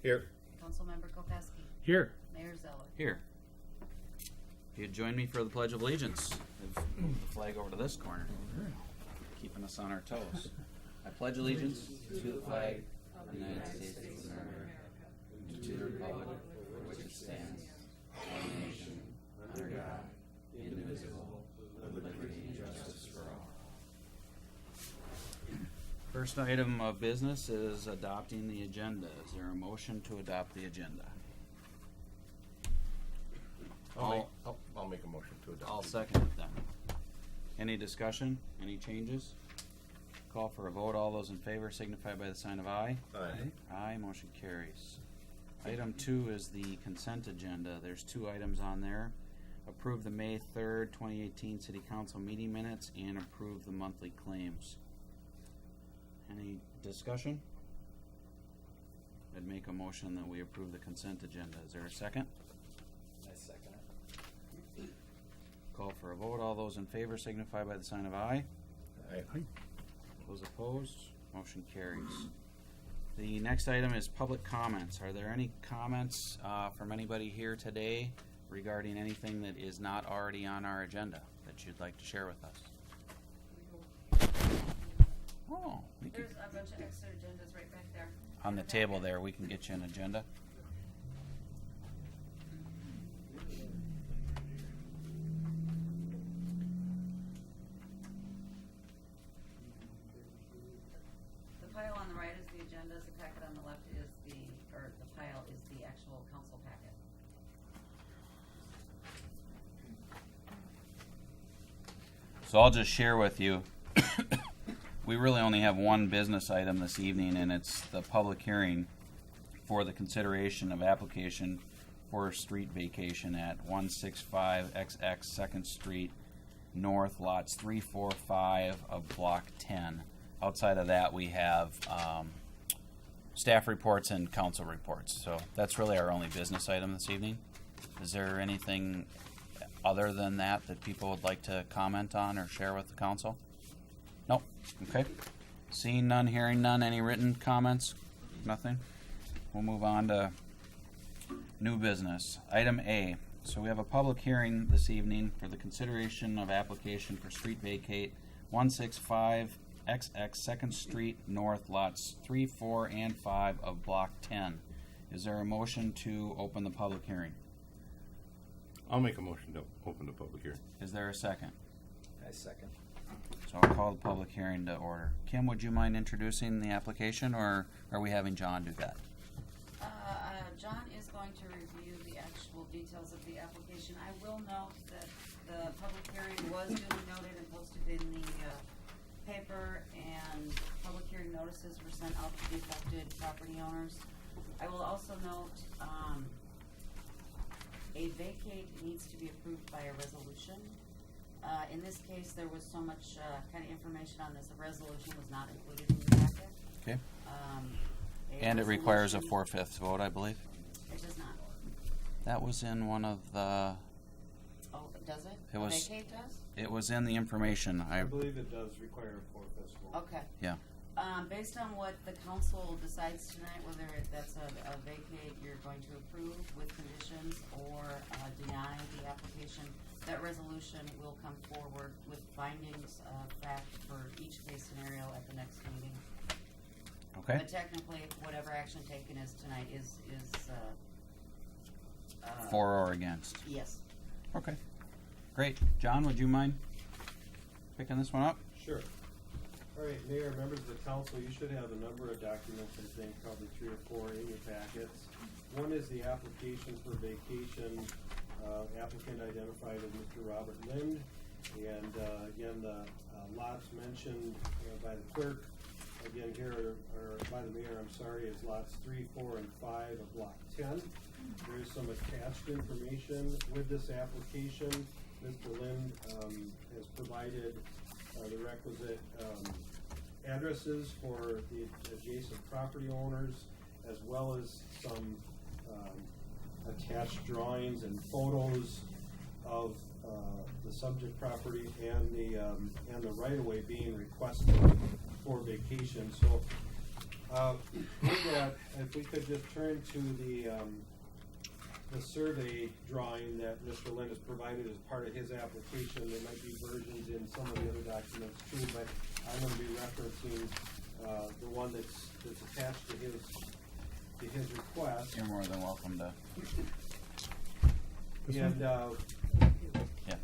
Here. Councilmember Kopeski. Here. Mayor Zeller. Here. If you'd join me for the Pledge of Allegiance. I've moved the flag over to this corner, keeping us on our toes. I pledge allegiance to the flag of the United States of America, and to the republic for which it stands, one nation, under God, indivisible, with liberty and justice for all. First item of business is adopting the agenda. Is there a motion to adopt the agenda? I'll make a motion to adopt. I'll second it then. Any discussion? Any changes? Call for a vote. All those in favor signify by the sign of aye. Aye. Aye, motion carries. Item 2 is the consent agenda. There's 2 items on there. Approve the May 3rd, 2018 City Council meeting minutes and approve the monthly claims. Any discussion? I'd make a motion that we approve the consent agenda. Is there a second? I second it. Call for a vote. All those in favor signify by the sign of aye. Aye. Those opposed, motion carries. The next item is public comments. Are there any comments from anybody here today regarding anything that is not already on our agenda that you'd like to share with us? Oh, we could, There's a bunch of extra agendas right back there. on the table there, we can get you an agenda. The pile on the right is the agendas, the packet on the left is the pile is the actual council packet. So I'll just share with you, we really only have one business item this evening, and it's the public hearing for the consideration of application for street vacation at 165XX 2nd Street North, lots 3, 4, 5 of Block 10. Outside of that, we have staff reports and council reports. So that's really our only business item this evening. Is there anything other than that people would like to comment on or share with the council? Nope. Okay. Seeing none, hearing none. Any written comments? Nothing? We'll move on to new business. Item A. So we have a public hearing this evening for the consideration of application for street vacate 165XX 2nd Street North, lots 3, 4, and 5 of Block 10. Is there a motion to open the public hearing? I'll make a motion to open the public hearing. Is there a second? I second. So I'll call the public hearing to order. Kim, would you mind introducing the application, or are we having John do that? John is going to review the actual details of the application. I will note that the public hearing was duly noted and posted in the paper, and public hearing notices were sent out to the affected property owners. I will also note a vacate needs to be approved by a resolution. In this case, there was so much kind of information on this. The resolution was not included in the packet. Okay. And it requires a 4/5 vote, I believe. It does not. That was in one of the. Oh, does it? It was. Vacate does? It was in the information. I believe it does require a 4/5 vote. Okay. Yeah. Based on what the council decides tonight, whether that's a vacate you're going to approve with conditions or deny the application, that resolution will come forward with findings of fact for each case scenario at the next meeting. Okay. But technically, whatever action taken is tonight is For or against. yes. Okay. Great. John, would you mind picking this one up? Sure. All right, Mayor, members of the council, you should have a number of documents, I think, probably 3 or 4 in your packets. One is the application for vacation. Applicant identified as Mr. Robert Lind. And again, the lots mentioned by the clerk, again here, or by the mayor, I'm sorry, is lots 3, 4, and 5 of Block 10. There is some attached information with this application. Mr. Lind has provided the requisite addresses for the adjacent property owners, as well as some attached drawings and photos of the subject property and the right-of-way being requested for vacation. So With that, if we could just turn to the survey drawing that Mr. Lind has provided as part of his application. There might be versions in some of the other documents too, but I'm gonna be referencing, the one that's attached to his request. You're more than welcome to, And, yeah,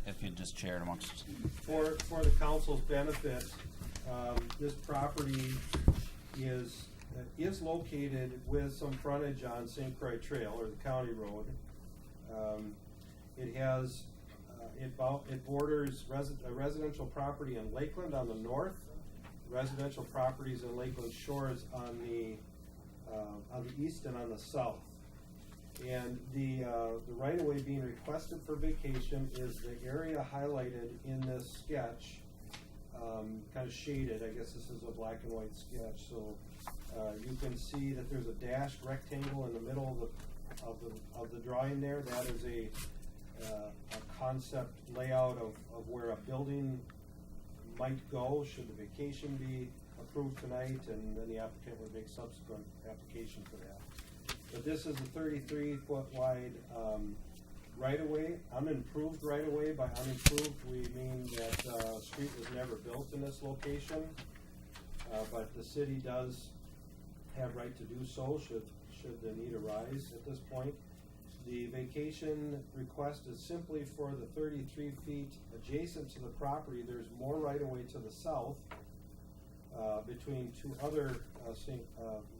if you just share it amongst. for the council's benefit, this property is located with some frontage on St. Croix Trail, or the county road. It has, it borders a residential property in Lakeland on the north, residential properties in Lakeland Shores on the east and on the south. And the right-of-way being requested for vacation is the area highlighted in this sketch, kind of shaded. I guess this is a black and white sketch, so you can see that there's a dashed rectangle in the middle of the drawing there. That is a concept layout of where a building might go should the vacation be approved tonight, and then the applicant would make subsequent application for that. But this is a 33-foot wide right-of-way, unimproved right-of-way. By unimproved, we mean that a street was never built in this location, but the city does have right to do so should the need arise at this point. The vacation request is simply for the 33 feet adjacent to the property. There's more right-of-way to the south between two other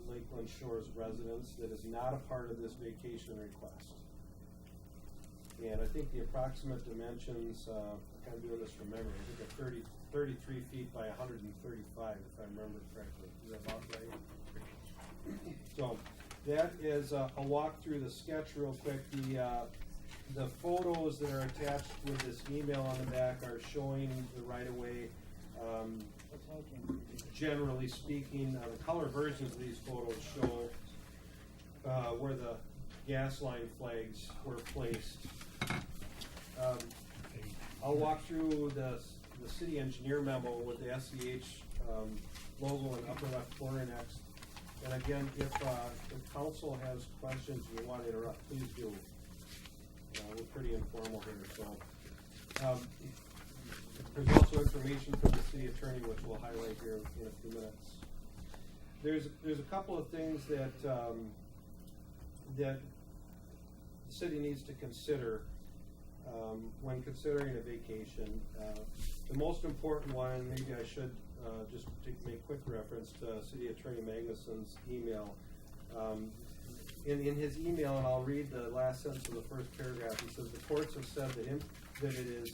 Lakeland Shores residents that is not a part of this vacation request. And I think the approximate dimensions, I'm kind of doing this from memory, I think are 33 feet by 135, if I remember correctly. Is that about right? So that is a walk through the sketch real quick. The photos that are attached with this email on the back are showing the right-of-way. Generally speaking, the color versions of these photos show where the gas line flags were placed. I'll walk through the city engineer memo with the SCH logo in the upper left corner next. And again, if council has questions and you want to interrupt, please do. We're pretty informal here, so. There's also information from the city attorney, which we'll highlight here in a few minutes. There's a couple of things that the city needs to consider when considering a vacation. The most important one, and maybe I should just make quick reference to City Attorney Magnuson's email. In his email, and I'll read the last sentence of the first paragraph, he says, the courts have said that it is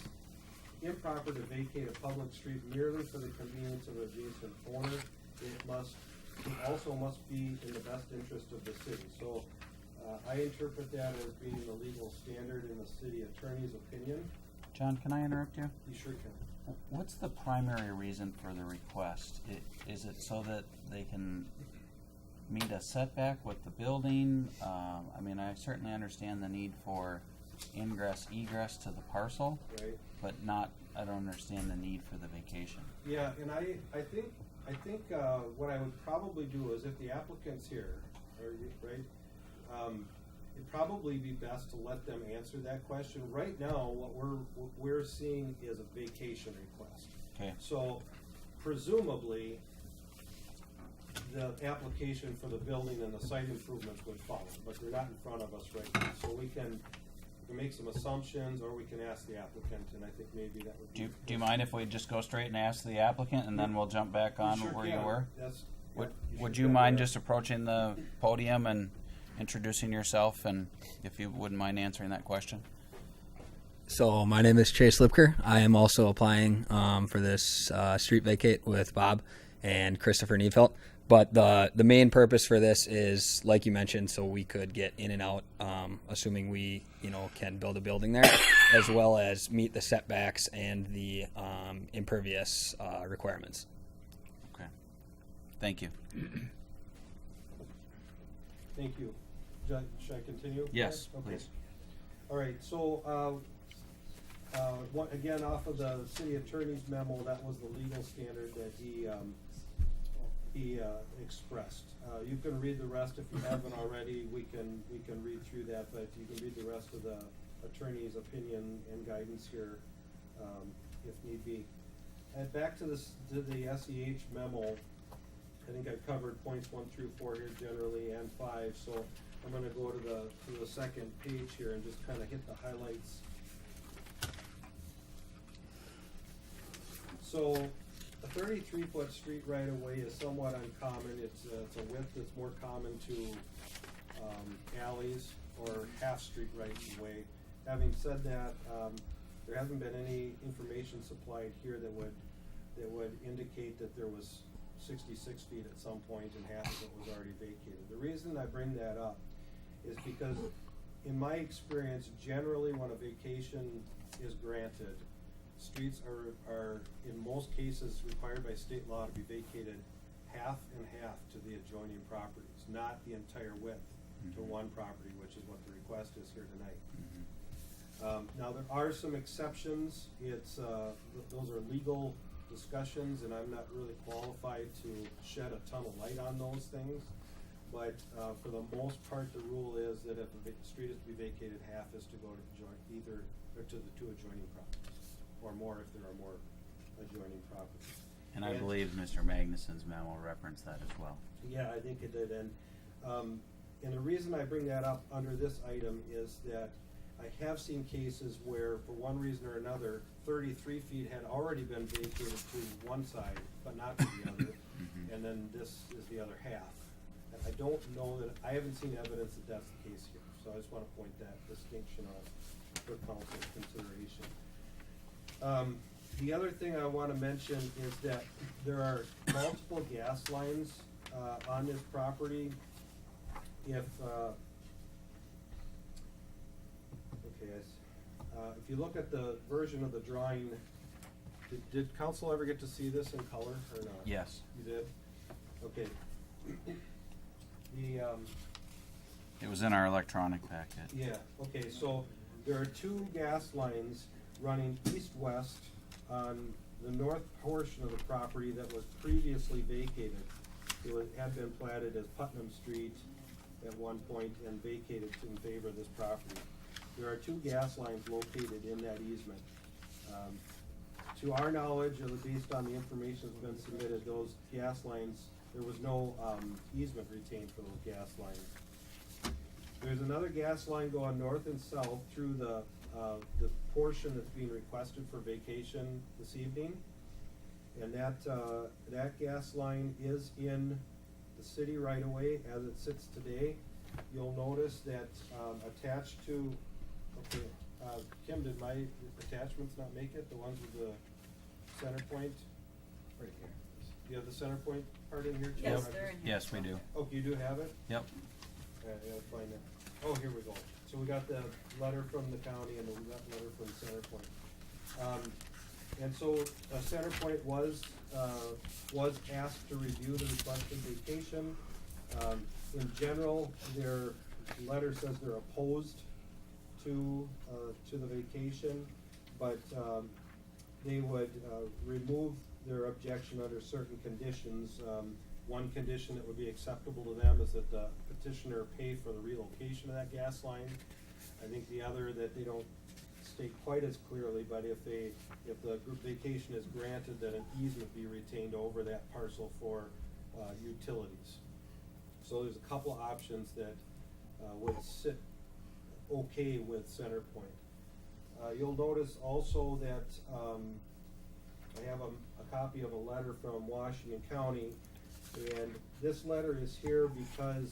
improper to vacate a public street merely for the convenience of an adjacent owner. It also must be in the best interest of the city. So I interpret that as being the legal standard in the city attorney's opinion. John, can I interrupt you? You sure can. What's the primary reason for the request? Is it so that they can meet a setback with the building? I mean, I certainly understand the need for ingress, egress to the parcel, Right. but I don't understand the need for the vacation. Yeah, and I think what I would probably do is if the applicant's here, right, it'd probably be best to let them answer that question. Right now, what we're seeing is a vacation request. Okay. So presumably, the application for the building and the site improvements would follow, but they're not in front of us right now. So we can make some assumptions, or we can ask the applicant, and I think maybe that would be. Do you mind if we just go straight and ask the applicant, and then we'll jump back on Sure where can. you were? Would sure you can, mind yeah. just approaching the podium and introducing yourself, and if you wouldn't mind answering that question? So my name is Chase Lipker. I am also applying for this street vacate with Bob and Christopher Neefelt. But the main purpose for this is, like you mentioned, so we could get in and out, assuming we can build a building there, as well as meet the setbacks and the impervious requirements. Okay. Thank you. Thank you. Should I continue? Yes, Okay. please. All right, so again, off of the city attorney's memo, that was the legal standard that he he expressed. You can read the rest if you haven't already. We can read through that, but you can read the rest of the attorney's opinion and guidance here, if need be. And back to the SEH memo, I think I've covered points 1 through 4 here generally, and 5, so I'm gonna go to the second page here and just kinda hit the highlights. So, a 33-foot street right-of-way is somewhat uncommon. It's a width that's more common to alleys or half-street right-of-way. Having said that, there hasn't been any information supplied here that would indicate that there was 66 feet at some point and half of it was already vacated. The reason I bring that up is because, in my experience, generally when a vacation is granted, streets are in most cases required by state law to be vacated half and half to the adjoining properties, not the entire width to one property, which is what the request is here tonight. Now, there are some exceptions. Those are legal discussions, and I'm not really qualified to shed a ton of light on those things. But for the most part, the rule is that if a street is to be vacated, half is to go to either or to the two adjoining properties, or more if there are more adjoining properties. And I believe Mr. Magnuson's memo referenced that as well. Yeah, I think it did. And the reason I bring that up under this item is that I have seen cases where, for one reason or another, 33 feet had already been vacated to one side, but not to the other, and then this is the other half. And I don't know that, I haven't seen evidence that that's the case here, so I just want to point that distinction out for council's consideration. The other thing I want to mention is that there are multiple gas lines on this property. If you look at the version of the drawing, did council ever get to see this in color or not? Yes. You did? Okay. It was in our electronic packet. Yeah, okay, so there are two gas lines running east-west on the north portion of the property that was previously vacated. Had been platted as Putnam Street at one point and vacated in favor of this property. There are two gas lines located in that easement. To our knowledge, based on the information that's been submitted, those gas lines, there was no easement retained for those gas lines. There's another gas line going north and south through the portion that's being requested for vacation this evening. And that gas line is in the city right away as it sits today. You'll notice that attached to, Kim, did my attachments not make it? The ones with the center point? Right here. Do you have the center point part in here too? Yes, they're in here. Yes, we do. Oh, you do have it? Yep. Yeah, find it. Oh, here we go. So we got the letter from the county and we got the letter from Centerpoint. And so Centerpoint was asked to review the requested vacation. In general, their letter says they're opposed to the vacation, but they would remove their objection under certain conditions. One condition that would be acceptable to them is that the petitioner pay for the relocation of that gas line. I think the other that they don't state quite as clearly, but if the group vacation is granted, that an easement be retained over that parcel for utilities. So there's a couple options that would sit okay with Centerpoint. You'll notice also that I have a copy of a letter from Washington County, and this letter is here because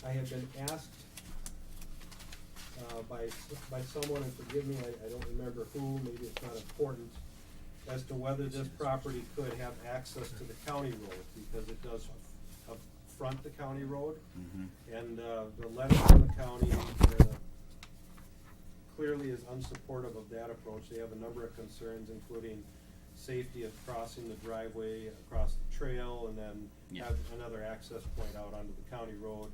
I have been asked by someone, and forgive me, I don't remember who, maybe it's not important, as to whether this property could have access to the county road, because it does front the county road. And the letter from the county clearly is unsupportive of that approach. They have a number of concerns, including safety of crossing the driveway across the trail, and then have another access point out onto the county road.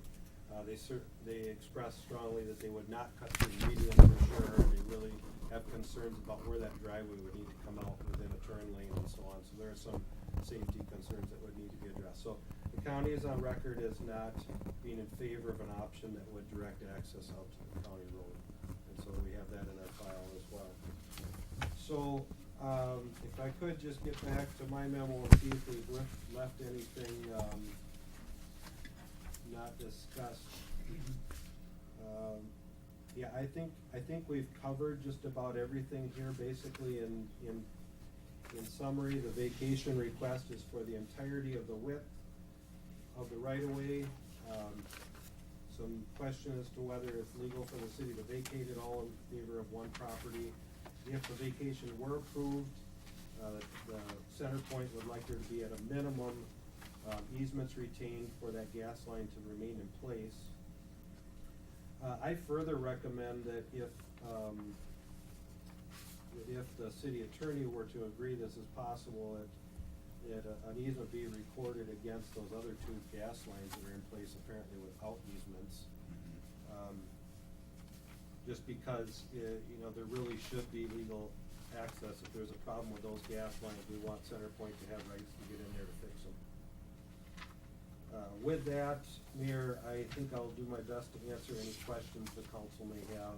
They expressed strongly that they would not cut through the median for sure. They really have concerns about where that driveway would need to come out within a turn lane and so on. So there are some safety concerns that would need to be addressed. So the county is on record as not being in favor of an option that would direct access out to the county road. And so we have that in our file as well. So, if I could just get back to my memo and see if we've left anything, not discussed. Yeah, I think we've covered just about everything here. Basically, in summary, the vacation request is for the entirety of the width of the right-of-way. Some question as to whether it's legal for the city to vacate it all in favor of one property. If the vacation were approved, the center point would like there to be at a minimum easements retained for that gas line to remain in place. I further recommend that if the city attorney were to agree this is possible, that an easement be recorded against those other two gas lines that are in place apparently without easements. Just because, there really should be legal access. If there's a problem with those gas lines, we want CenterPoint to have rights to get in there to fix them. With that, Mayor, I think I'll do my best to answer any questions the council may have.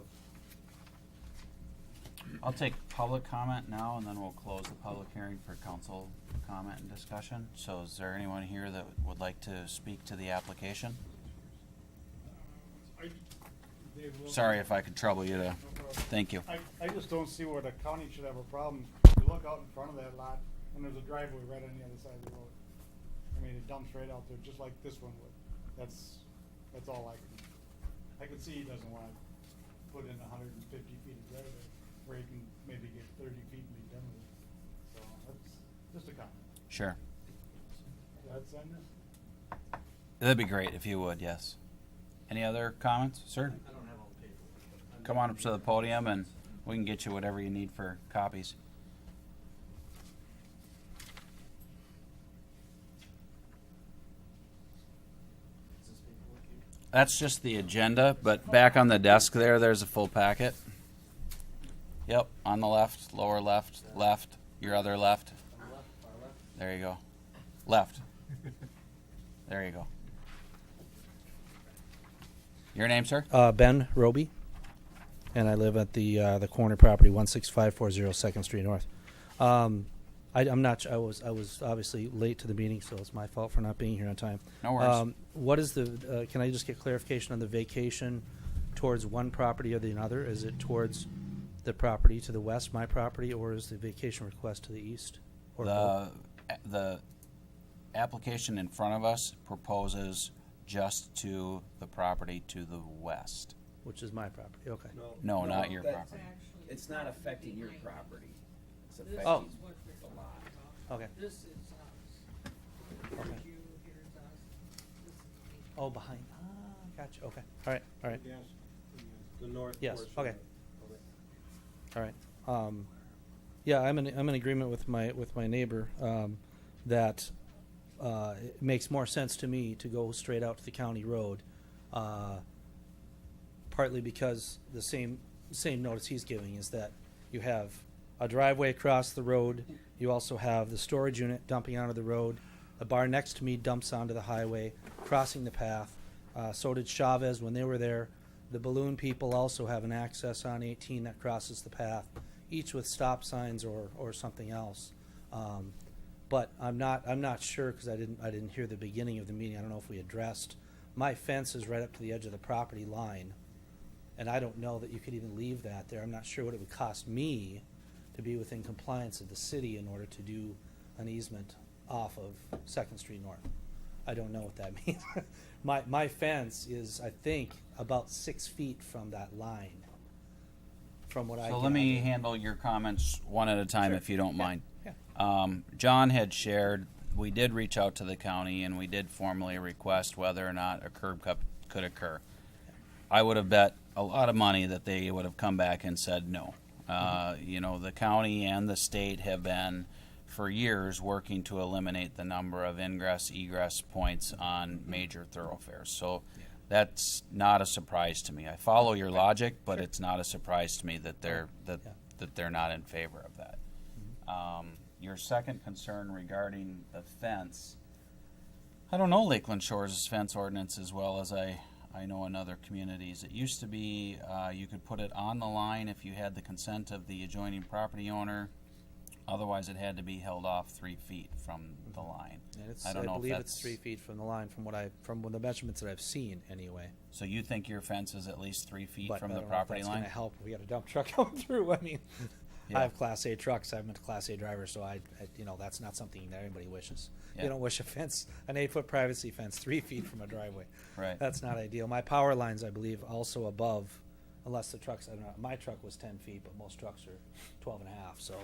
I'll take public comment now, and then we'll close the public hearing for council comment and discussion. So is there anyone here that would like to speak to the application? Sorry if I could trouble you to, thank you. I just don't see where the county should have a problem. You look out in front of that lot, and there's a driveway right on the other side of the road. I mean, it dumps right out there, just like this one would. That's all I can see he doesn't wanna put in 150 feet of driveway, where he can maybe get 30 feet and be done with it. So, that's just a comment. Sure. That's on this? That'd be great if you would, yes. Any other comments, sir? I don't have all the paperwork. Come on up to the podium and we can get you whatever you need for copies. Is this paperwork here? That's just the agenda, but back on the desk there's a full packet. Yep, on the left, lower left, left, your other left. On the left, far left? There you go. Left. There you go. Your name, sir? Ben Roby, and I live at the corner property, 16540 2nd Street North. I'm not. I was obviously late to the meeting, so it's my fault for not being here on time. No worries. What is the? Can I just get clarification on the vacation towards one property or the other? Is it towards the property to the west, my property, or is the vacation request to the east? Or both? The application in front of us proposes just to the property to the west. Which is my property. Okay. No, not your that- property. It's not affecting your property. It's affecting Oh. the lot. Okay. This is us. Here's Okay. you, here's us. This is me. Oh, behind. Gotcha. Okay. All right. All right. Yes, the north Yes, portion. okay. of it. All right. Yeah, I'm in agreement with my neighbor that it makes more sense to me to go straight out to the county road, partly because the same notice he's giving is that you have a driveway across the road. You also have the storage unit dumping onto the road. The bar next to me dumps onto the highway, crossing the path. So did Chavez when they were there. The balloon people also have an access on 18 that crosses the path, each with stop signs or something else. But I'm not sure because I didn't hear the beginning of the meeting. I don't know if we addressed. My fence is right up to the edge of the property line, and I don't know that you could even leave that there. I'm not sure what it would cost me to be within compliance of the city in order to do an easement off of 2nd Street North. I don't know what that means. My fence is, I think, about 6 feet from that line. From what I So let me gather. handle your comments one at a time Sure. if you don't Yeah. mind. Yeah. John had shared, we did reach out to the county and we did formally request whether or not a curb cut could occur. I would have bet a lot of money that they would have come back and said no. The county and the state have been for years working to eliminate the number of ingress egress points on major thoroughfares. So that's not a surprise to me. I follow your logic, but it's not a surprise to me that they're not in favor of that. your second concern regarding the fence, I don't know Lakeland Shores' fence ordinance as well as I know in other communities. It used to be you could put it on the line if you had the consent of the adjoining property owner. Otherwise, it had to be held off 3 feet from the line. And it's, I I, don't know if believe that's it's 3 feet from the line from the measurements that I've seen anyway. So you think your fence is at least 3 feet But from I the don't know if property that's line? gonna help. We got a dump truck coming through. I mean, Yeah. I have Class A trucks. I'm a Class A driver, so I that's not something that anybody wishes. Yeah. You don't wish a fence, an 8-foot privacy fence, 3 feet from a driveway. Right. That's not ideal. My power lines, I believe, also above, unless the trucks, I don't know, my truck was 10 feet, but most trucks are 12 and a half. So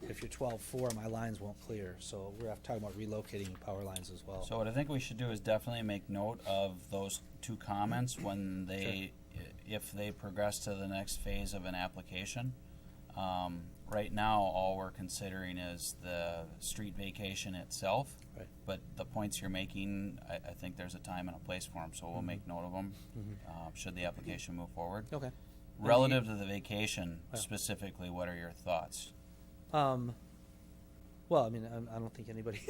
if you're 12.4, my lines won't clear. So we're talking about relocating power lines as well. So what I think we should do is definitely make note of those 2 comments when they, if they progress to the next phase of an application. Right now, all we're considering is the street vacation itself. Right. But the points you're making, I think there's a time and a place for them, so we'll make note of them should the application move forward. Okay. Relative to the vacation, Yeah. specifically, what are your thoughts? Well, I mean, I don't think anybody,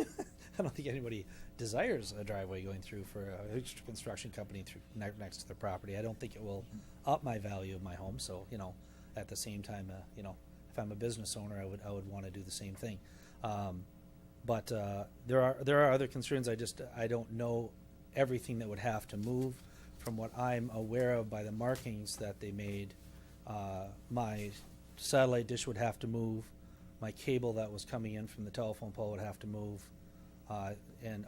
I don't think anybody desires a driveway going through for a construction company through next to their property. I don't think it will up my value of my home. So, at the same time, if I'm a business owner, I would want to do the same thing. But there are other concerns. I don't know everything that would have to move. From what I'm aware of by the markings that they made, my satellite dish would have to move. My cable that was coming in from the telephone pole would have to move, and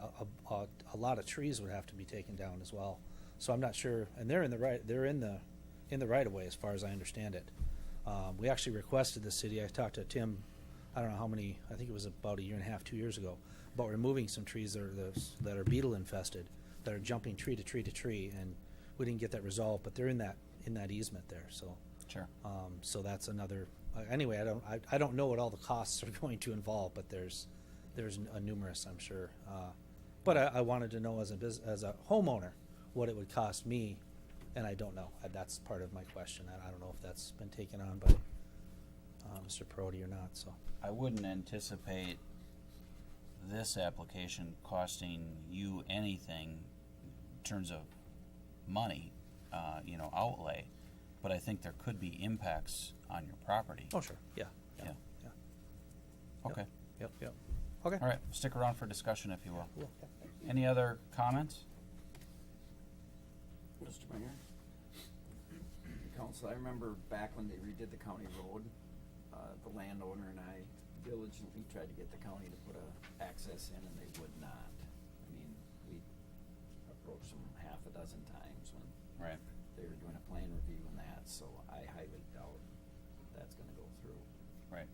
a lot of trees would have to be taken down as well. So I'm not sure, and they're in the right. They're in the right of way as far as I understand it. We actually requested the city. I talked to Tim. I don't know how many. I think it was about 1.5 years, 2 years ago, about removing some trees that are beetle infested, that are jumping tree to tree to tree, and we didn't get that resolved. But they're in that easement there. So. Sure. So that's another. Anyway, I don't know what all the costs are going to involve, but there's a numerous, I'm sure. But I wanted to know as a homeowner what it would cost me, and I don't know. That's part of my question. I don't know if that's been taken on by Mr. Perotti or not. So I wouldn't anticipate this application costing you anything in terms of money, outlay, but I think there could be impacts on your property. oh sure, yeah. Okay. Yep. Okay. All right. Stick around for discussion, if you will. Cool. Any other comments? Mr. Mayor? Council, I remember back when they redid the county road, the landowner and I diligently tried to get the county to put a access in, and they would not. I mean, we approached them 6 times when Right. they were doing a plan review and that, so I highly doubt that's gonna go through. Right.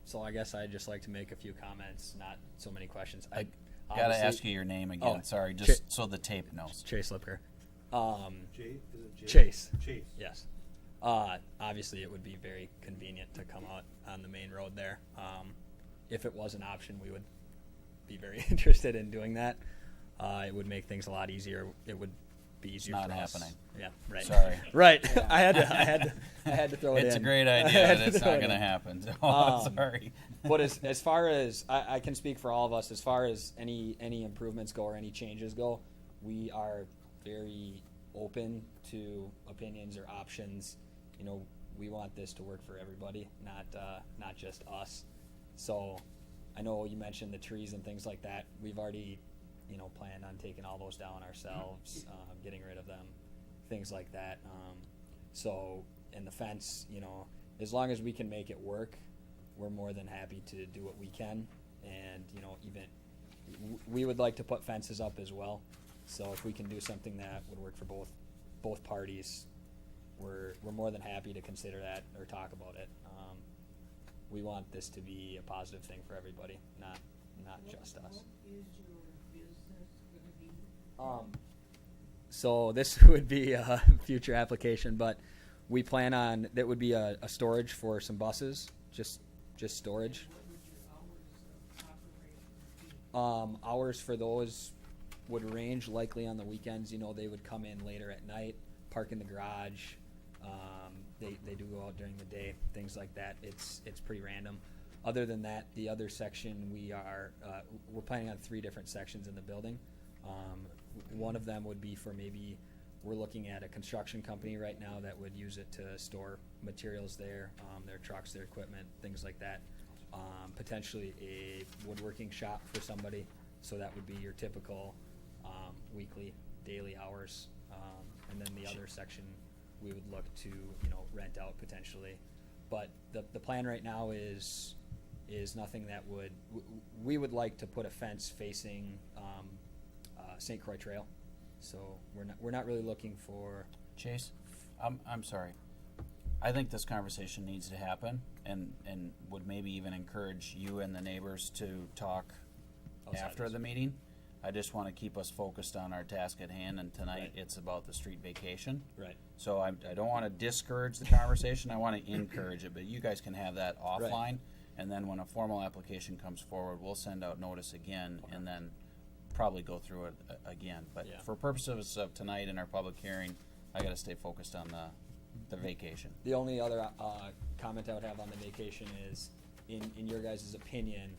So I guess I'd just like to make a few comments, not so many questions. I Gotta obviously- ask you your name again. Oh, Sorry, Ch- just so the tape knows. Chase Lipker. Jay, is it Jay? Chase. Chase. Yes. Obviously, it would be very convenient to come out on the main road there. If it was an option, we would be very interested in doing that. It would make things a lot easier. It would be easier Not for us. happening. Yeah, right. Sorry. Right. I had to throw it in. It's a great I idea, had but to it's throw not it going to in. happen. So, Um, sorry. But as far as I can speak for all of us, as far as any improvements go or any changes go, we are very open to opinions or options. We want this to work for everybody, not just us. So I know you mentioned the trees and things like that. We've already planned on taking all those down ourselves, getting rid of them, things like that. And the fence, as long as we can make it work, we're more than happy to do what we can. And even we would like to put fences up as well. So if we can do something that would work for both parties, we're more than happy to consider that or talk about it. We want this to be a positive thing for everybody, not just us. What is your business gonna be? So this would be a future application, but we plan on, that would be a storage for some buses, just storage. What would your hours of operation be? Hours for those would range likely on the weekends. They would come in later at night, park in the garage, they do go out during the day, things like that. It's pretty random. Other than that, the other section we're planning on 3 different sections in the building. One of them would be for maybe we're looking at a construction company right now that would use it to store materials there, their trucks, their equipment, things like that. Potentially a woodworking shop for somebody, so that would be your typical weekly, daily hours. And then the other section we would look to rent out potentially. But the plan right now is nothing that we would like to put a fence facing St. Croix Trail. So we're not really looking for. Chase, I'm sorry. I think this conversation needs to happen, and would maybe even encourage you and the neighbors to talk Outside after this. the meeting. I just want to keep us focused on our task at hand, and tonight Right. it's about the street vacation. Right. So I don't want to discourage the conversation. I want to encourage it, but you guys can have that offline, Right. and then when a formal application comes forward, we'll send out notice again, and then probably go through it again. But Yeah. for purposes of tonight in our public hearing, I got to stay focused on the vacation. The only other comment I would have on the vacation is, in your guys' opinion,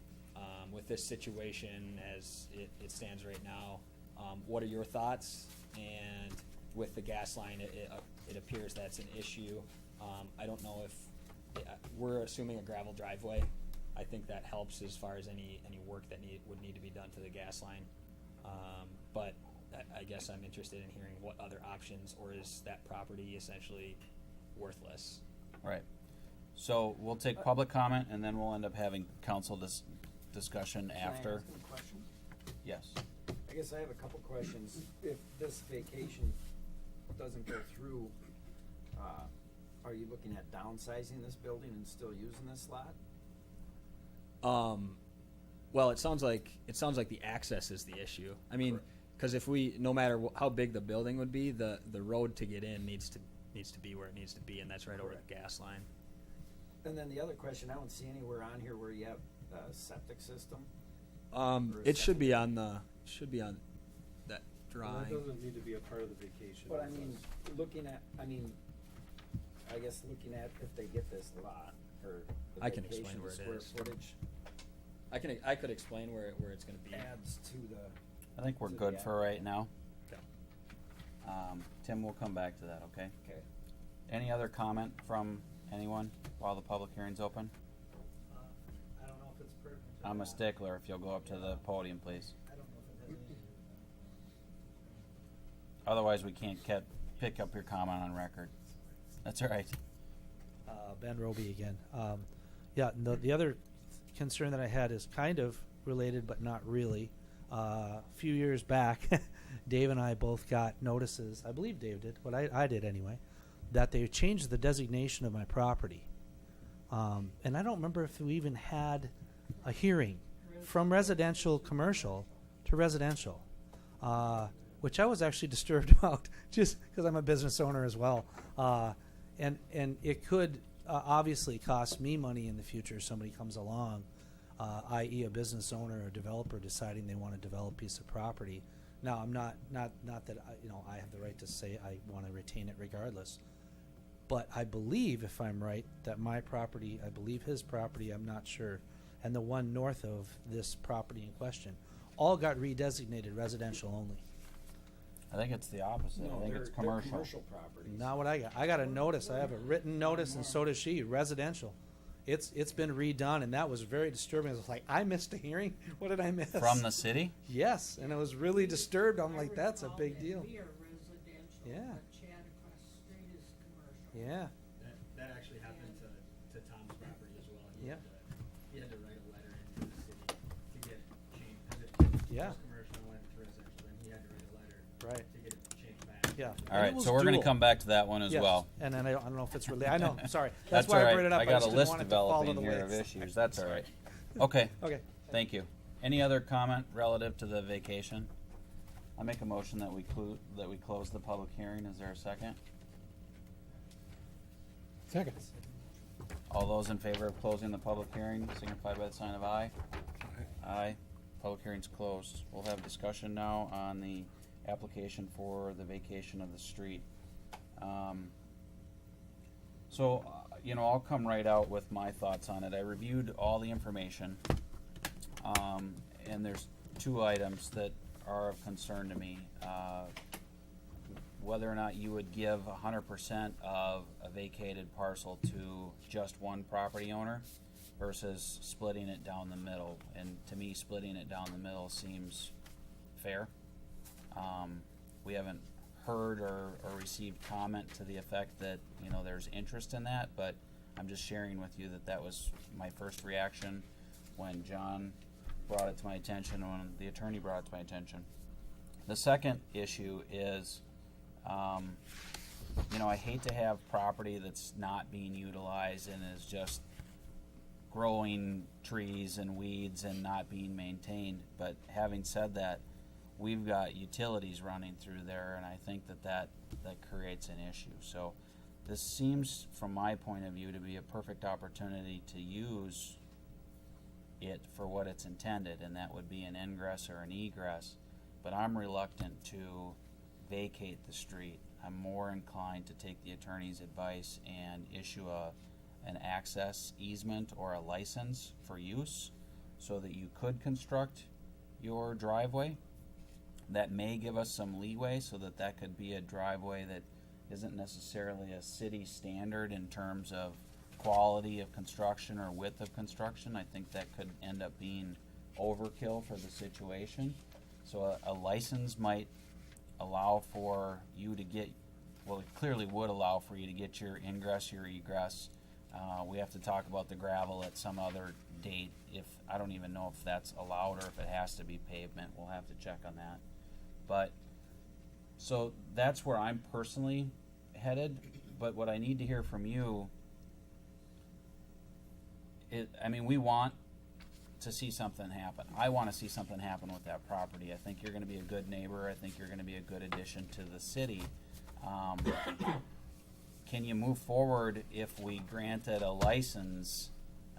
with this situation as it stands right now, what are your thoughts? And with the gas line, it appears that's an issue. I don't know if we're assuming a gravel driveway. I think that helps as far as any work that would need to be done to the gas line. But I guess I'm interested in hearing what other options, or is that property essentially worthless? Right. So we'll take public comment, and then we'll end up having council discussion Can after. I ask them a question? Yes. I guess I have a couple questions. If this vacation doesn't go through, are you looking at downsizing this building and still using this lot? Well, it sounds like the access is the issue. I mean, Correct. because if no matter how big the building would be, the road to get in needs to be where it needs to be, and that's right over Correct. the gas line. And then the other question, I don't see anywhere on here where you have a septic system. It should be on that Well, that drawing. doesn't need to be a part of the vacation. But I mean, I guess looking at if they get this lot, or the I can vacation, explain where the it square is. footage I could explain where it's going to be. adds to the. I think we're to the good for right now. Okay. Tim, we'll come back to that, okay? Okay. Any other comment from anyone while the public hearing's open? I don't know if it's pertinent. or I'm a not. stickler. If you'll go up to the podium, please. I don't know if it has anything. Otherwise, we can't pick up your comment on record. That's all right. Ben Roby again. The other concern that I had is kind of related, but not really. A few years back, Dave and I both got notices. I believe Dave did, but I did anyway, that they changed the designation of my property. And I don't remember if we even had a hearing from residential commercial to residential, which I was actually disturbed about, just because I'm a business owner as well. And it could obviously cost me money in the future if somebody comes along, i.e. a business owner or developer deciding they want to develop a piece of property. Now, I'm not that I have the right to say I want to retain it regardless. But I believe, if I'm right, that my property, I believe his property, I'm not sure, and the one north of this property in question, all got redesignated residential only. I think it's the opposite. No, I think they're it's commercial. commercial properties. Not what I got. I got a notice. I have a written notice, and so does she. Residential. It's been redone, and that was very disturbing. I was like, I missed a hearing. What did I miss? From the city? Yes, and I was really disturbed. I'm I like, that's a recall big that deal. we are residential, Yeah. but Chad across the street is commercial. Yeah. That actually happened to Tom's property as well. Yeah. He had to write a letter into the city to get it changed, because it Yeah. was commercial and went to residential, and he had to write a letter Right. to get it changed back. Yeah. All And right, it was so we're going to dual. come back to that one as Yes. well. And then I don't know if it's related. I know. Sorry. That's why all I right. brought it up. I got just a didn't list want it to fall developing to the here of waste. issues. That's all right. Okay. Okay. Thank you. Any other comment relative to the vacation? I make a motion that we close the public hearing. Is there a second? Second. All those in favor of closing the public hearing signify by the sign of aye. Aye. Public hearing's closed. We'll have discussion now on the application for the vacation of the street. So, I'll come right out with my thoughts on it. I reviewed all the information, and there's two items that are of concern to me. Whether or not you would give 100% of a vacated parcel to just one property owner versus splitting it down the middle. And to me, splitting it down the middle seems fair. We haven't heard or received comment to the effect that, there's interest in that, but I'm just sharing with you that was my first reaction when John brought it to my attention, when the attorney brought it to my attention. The second issue is, I hate to have property that's not being utilized and is just growing trees and weeds and not being maintained. But having said that, we've got utilities running through there, and I think that creates an issue. So this seems, from my point of view, to be a perfect opportunity to use it for what it's intended, and that would be an ingress or an egress. But I'm reluctant to vacate the street. I'm more inclined to take the attorney's advice and issue an access easement or a license for use so that you could construct your driveway. That may give us some leeway so that could be a driveway that isn't necessarily a city standard in terms of quality of construction or width of construction. I think that could end up being overkill for the situation. So a license might allow for you to get, well, it clearly would allow for you to get your ingress, your egress. We have to talk about the gravel at some other date. I don't even know if that's allowed or if it has to be pavement. We'll have to check on that. But so that's where I'm personally headed. But what I need to hear from you, we want to see something happen. I want to see something happen with that property. I think you're going to be a good neighbor. I think you're going to be a good addition to the city. Can you move forward if we granted a license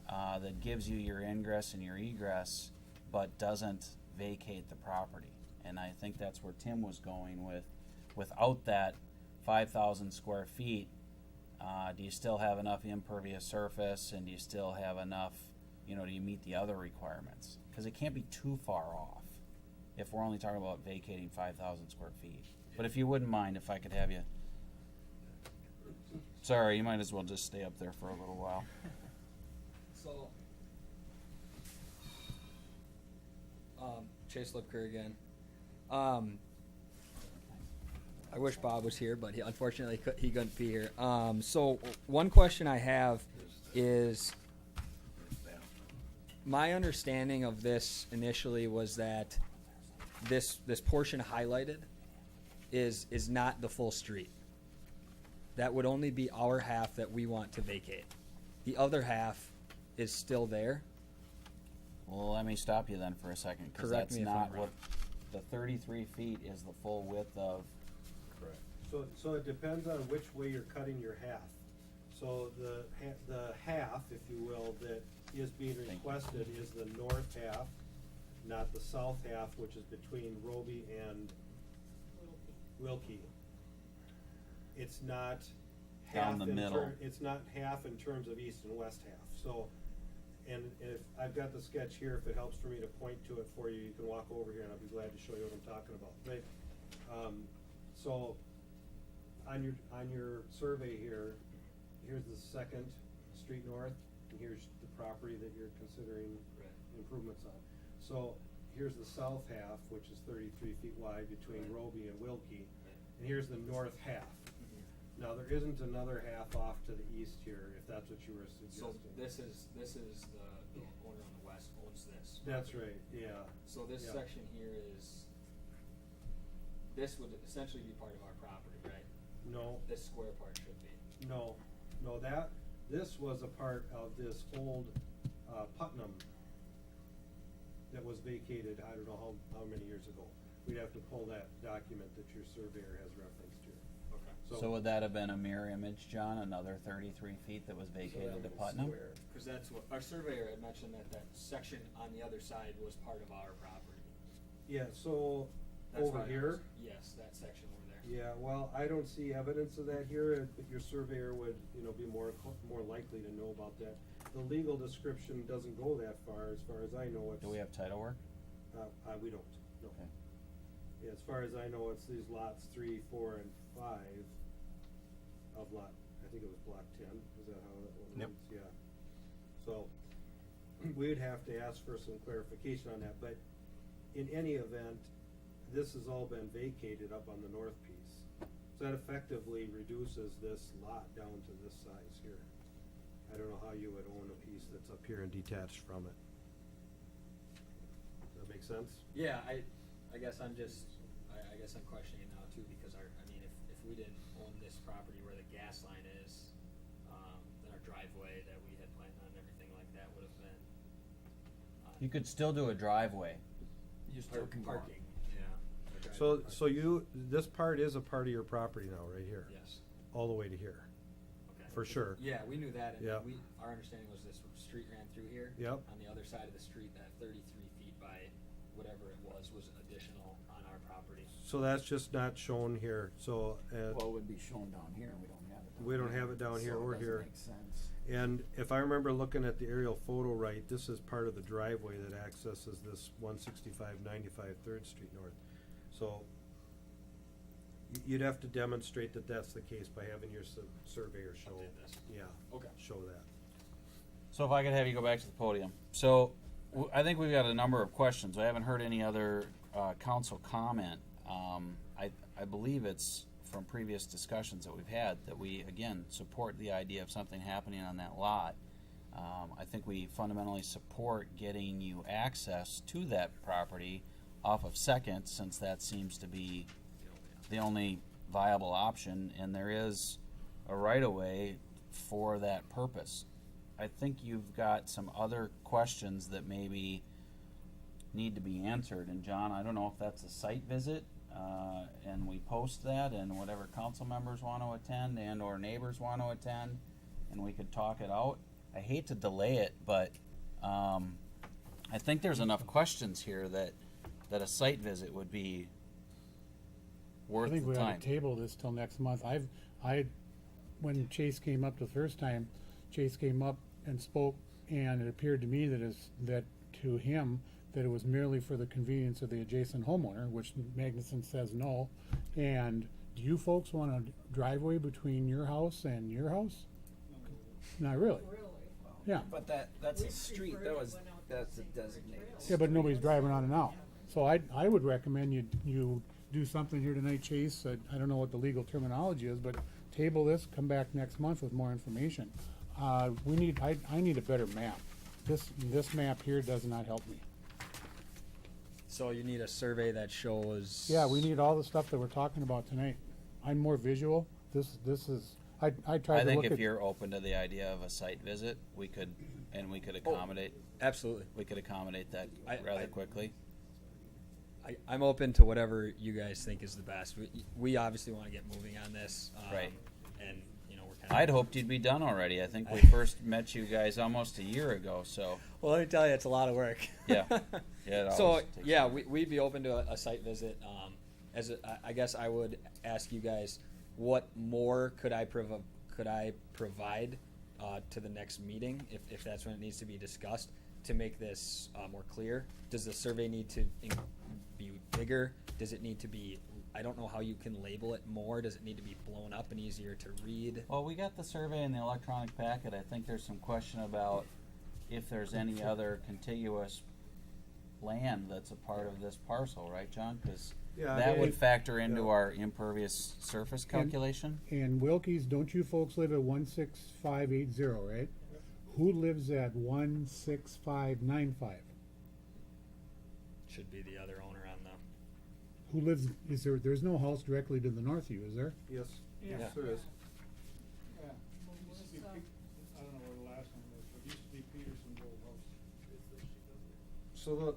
that gives you your ingress and your egress, but doesn't vacate the property? And I think that's where Tim was going with. Without that 5,000 square feet, do you still have enough impervious surface, and do you still have enough, do you meet the other requirements? Because it can't be too far off if we're only talking about vacating 5,000 square feet. But if you wouldn't mind, if I could have you. Sorry, you might as well just stay up there for a little while. So, Chase Lipker again. I wish Bob was here, but unfortunately he couldn't be here. So one question I have is, my understanding of this initially was that this portion highlighted is not the full street. That would only be our half that we want to vacate. The other half is still there. Well, let me stop you then for a second, because Correct that's me if I'm not wrong. what the 33 feet is, the full width of. Correct. So it depends on which way you're cutting your half. So the half, if you will, that is being requested is the north half, not the south half, which is between Roby and Wilkie. It's not half Down the middle. It's not half in terms of east and west half. So, and if I've got the sketch here, if it helps for me to point to it for you, you can walk over here and I'll be glad to show you what I'm talking about. Right? So on your survey here, here's the Second Street North, and here's the property that you're considering improvements on. So here's the south half, which is 33 feet wide between Roby and Wilkie, and here's the north half. Now, there isn't another half off to the east here, if that's what you were So suggesting. this is the owner on the west owns this. That's right, yeah. So this Yeah. section here this would essentially be part of our property, right? No, This square part should be. no, this was a part of this old Putnam that was vacated, I don't know how many years ago. We'd have to pull that document that your surveyor has referenced here. Okay. So would that have been a mirror image, John? Another 33 feet that was vacated to Putnam? Because that's what, our surveyor had mentioned that section on the other side was part of our property. Yeah, so That's over why I here, was- Yes, that section over there. Yeah, well, I don't see evidence of that here, but your surveyor would, be more likely to know about that. The legal description doesn't go that far as I know. It's, Do we have title work? we don't, no. Okay. Yeah, as far as I know, it's these lots 3, 4, and 5 of lot, I think it was block 10, is that how that one Yep. reads? Yeah. So, we'd have to ask for some clarification on that, but in any event, this has all been vacated up on the north piece. So that effectively reduces this lot down to this size here. I don't know how you would own a piece that's up here and detached from it. Does that make sense? Yeah, I guess I'm just, I guess I'm questioning now too, because if we didn't own this property where the gas line is, then our driveway that we had planned on and everything like that would have been. You could still do a driveway. You still can go on. Parking, yeah. So this part is a part of your property now, right here? Yes, All the way to here, okay. for sure. Yeah, we knew that, and Yeah. our understanding was this street ran through here. Yep. On the other side of the street, that 33 feet by whatever it was additional on our property. So that's just not shown here, so, Well, it would be shown down here, and we don't have it down We don't here. have it down here So it or doesn't here. make sense. and if I remember looking at the aerial photo right, this is part of the driveway that accesses this 165-95 3rd Street North. So, you'd have to demonstrate that that's the case by having your surveyor show. Update this. Yeah, Okay. show that. So if I could have you go back to the podium. So I think we've got a number of questions. I haven't heard any other council comment. I believe it's from previous discussions that we've had that we, again, support the idea of something happening on that lot. I think we fundamentally support getting you access to that property off of Second, since that seems to be the only viable option, and there is a right-of-way for that purpose. I think you've got some other questions that maybe need to be answered. And John, I don't know if that's a site visit, and we post that, and whatever council members want to attend and or neighbors want to attend, and we could talk it out. I hate to delay it, but I think there's enough questions here that a site visit would be worth I think the we ought time. to table this till next month. When Chase came up the first time, Chase came up and spoke, and it appeared to me that to him, that it was merely for the convenience of the adjacent homeowner, which Magnuson says no. And do you folks want a driveway between your house and your house? Not really. Really? Yeah. But that's We a street, preferred it that's went out a to designated. Yeah, but nobody's driving on it now. So I would recommend you do something here tonight, Chase. I don't know what the legal terminology is, but table this, come back next month with more information. I need a better map. This map here does not help me. So you need a survey that shows. Yeah, we need all the stuff that we're talking about tonight. I'm more visual. This is, I tried I to think look if at. you're open to the idea of a site visit, we could accommodate. Absolutely. We could accommodate that I- rather I- quickly. I'm open to whatever you guys think is the best. We obviously want to get moving on this. Right. And, we're kind of. I'd hoped you'd be done already. I think we first met you guys almost a year ago, so Well, let me tell you, it's a lot of work. yeah. Yeah, it So, always takes yeah, time. we'd be open to a site visit. I guess I would ask you guys, what more could I provide to the next meeting, if that's when it needs to be discussed, to make this more clear? Does the survey need to be bigger? Does it need to be, I don't know how you can label it more. Does it need to be blown up and easier to read? Well, we got the survey in the electronic packet. I think there's some question about if there's any other contiguous land that's a part of this parcel, right, John? Because Yeah, that would it- factor into yeah. our impervious surface calculation. And Wilkie's, don't you folks live at 16580, right? Who lives at 16595? Should be the other owner on the. Who lives, there's no house directly to the north of you, is there? Yes, Yeah. yes, there is. Yeah. Used to be Melissa. I don't know where the last one was, but it used to be Peterson's old house. So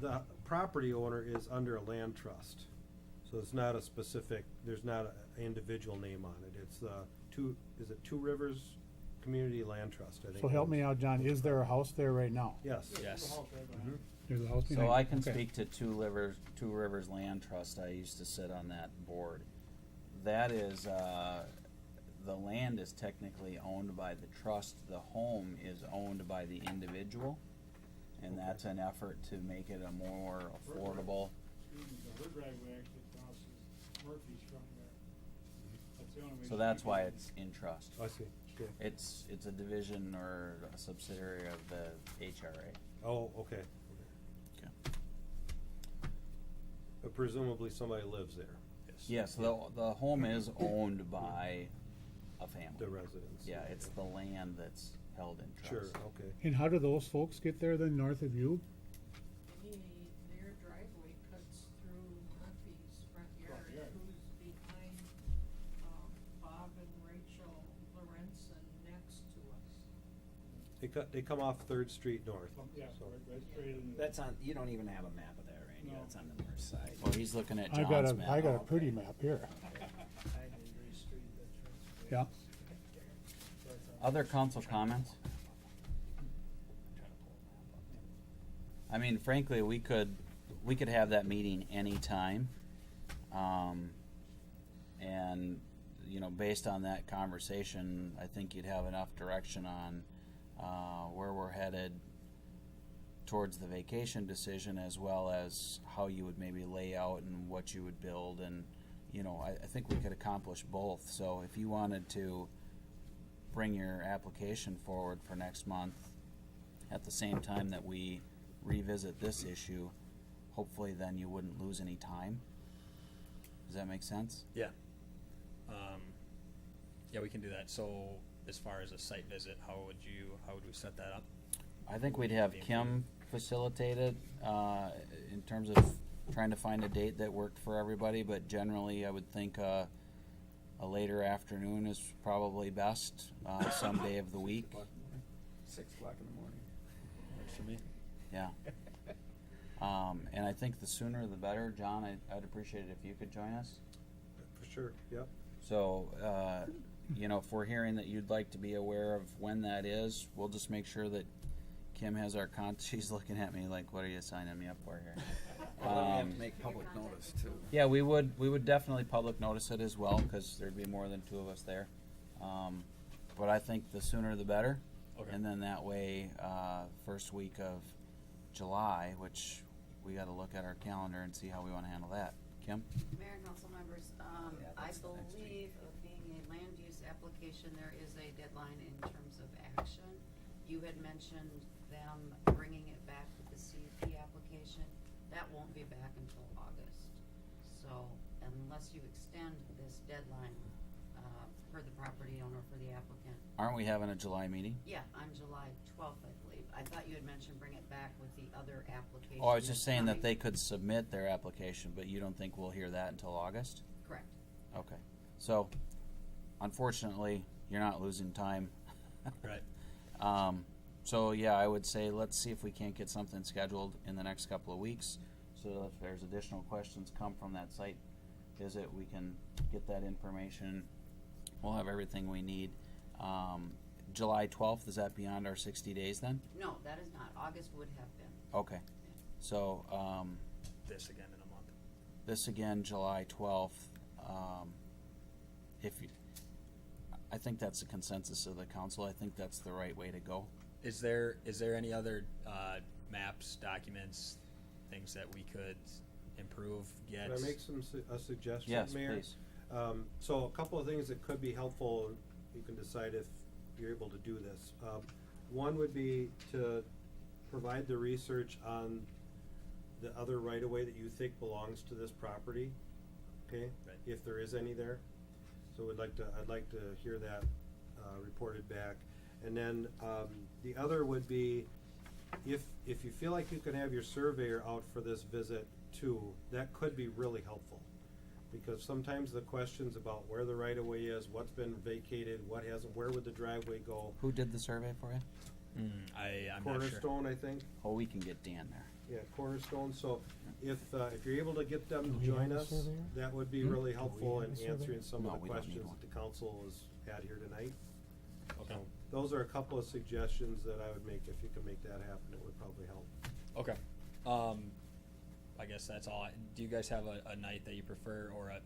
the property owner is under a land trust. So it's not a specific, there's not an individual name on it. It's Two Rivers Community Land Trust, I think. So help me out, John, is there a house there right now? Yes. There's Yes. a house right behind. There's a house behind? So I can Okay. speak to Two Rivers Land Trust. I used to sit on that board. that is, the land is technically owned by the trust, the home is owned by the individual, and that's an effort to make it a more affordable. Excuse me, but her driveway actually crosses Murphy's front yard. That's the only way. So she that's can why get it's in trust. I see, okay. It's a division or a subsidiary of the HRA. Oh, okay. Okay. But presumably somebody lives there. Yes, the home is owned by a family. The residents. Yeah, it's the land that's held in trust. Sure, okay. And how do those folks get there then, north of you? Their driveway cuts through Murphy's front yard, yard. who's behind, Bob and Rachel Lorenzen next to us. They come off Third Street North. Yeah, so. right straight in the. That's on, you don't even have a map of that, right? No. Yeah, it's on the north side. Well, he's looking at I John's map. got a pretty map here. Yeah. Other council comments? I mean, frankly, we could have that meeting anytime. And, you know, based on that conversation, I think you'd have enough direction on, where we're headed towards the vacation decision, as well as how you would maybe lay out and what you would build. And, you know, I think we could accomplish both. So if you wanted to bring your application forward for next month at the same time that we revisit this issue, hopefully then you wouldn't lose any time. Does that make sense? Yeah. Yeah, we can do that. So as far as a site visit, how would we set that up? I think we'd have Kim facilitate it, in terms of trying to find a date that worked for everybody, but generally I would think, a later afternoon is probably best, some day of the week. 6 o'clock in the morning. Works for me. Yeah. And I think the sooner the better. John, I'd appreciate it if you could join us. For sure, yep. So, you know, if we're hearing that you'd like to be aware of when that is, we'll just make sure that Kim has our she's looking at me like, what are you signing me up for here? Well, we have to make public notice too. Yeah, we would definitely public notice it as well, because there'd be more than 2 of us there. But I think the sooner the better. Okay. And then that way, first week of July, which we got to look at our calendar and see how we want to handle that. Kim? Mayor and council members, Yeah, I that's the next week. believe being a land use application, there is a deadline in terms of action. You had mentioned them bringing it back with the CUP application. That won't be back until August. So unless you extend this deadline, for the property owner, for the applicant. Aren't we having a July meeting? Yeah, on July 12th, I believe. I thought you had mentioned bring it back with the other application. Oh, I was just that's saying that coming. they could submit their application, but you don't think we'll hear that until August? Correct. Okay. So, unfortunately, you're not losing time. Right. So yeah, I would say let's see if we can't get something scheduled in the next couple of weeks, so that if there's additional questions come from that site visit, we can get that information. We'll have everything we need. July 12th, is that beyond our 60 days then? No, that is not. August would have been. Okay. So, This again in a month. this again, July 12th. I think that's the consensus of the council. I think that's the right way to go. Is there any other maps, documents, things that we could improve, get? Can I make a suggestion, Yes, Mayor? please. So a couple of things that could be helpful, you can decide if you're able to do this. One would be to provide the research on the other right-of-way that you think belongs to this property, okay? Right. If there is any there. So I'd like to hear that reported back. And then the other would be, if you feel like you can have your surveyor out for this visit too, that could be really helpful. Because sometimes the questions about where the right-of-way is, what's been vacated, what hasn't, where would the driveway go? Who did the survey for you? I'm not sure. Cornerstone, I think. Oh, we can get Dan there. Yeah, Cornerstone. So if you're able to get them Do to we join have a us, surveyor? that would be Hmm? really Do helpful we in have a surveyor? answering some No, of the we don't need questions one. that the council has had here tonight. Okay. So those are a couple of suggestions that I would make. If you can make that happen, it would probably help. Okay. I guess that's all. Do you guys have a night that you prefer, or a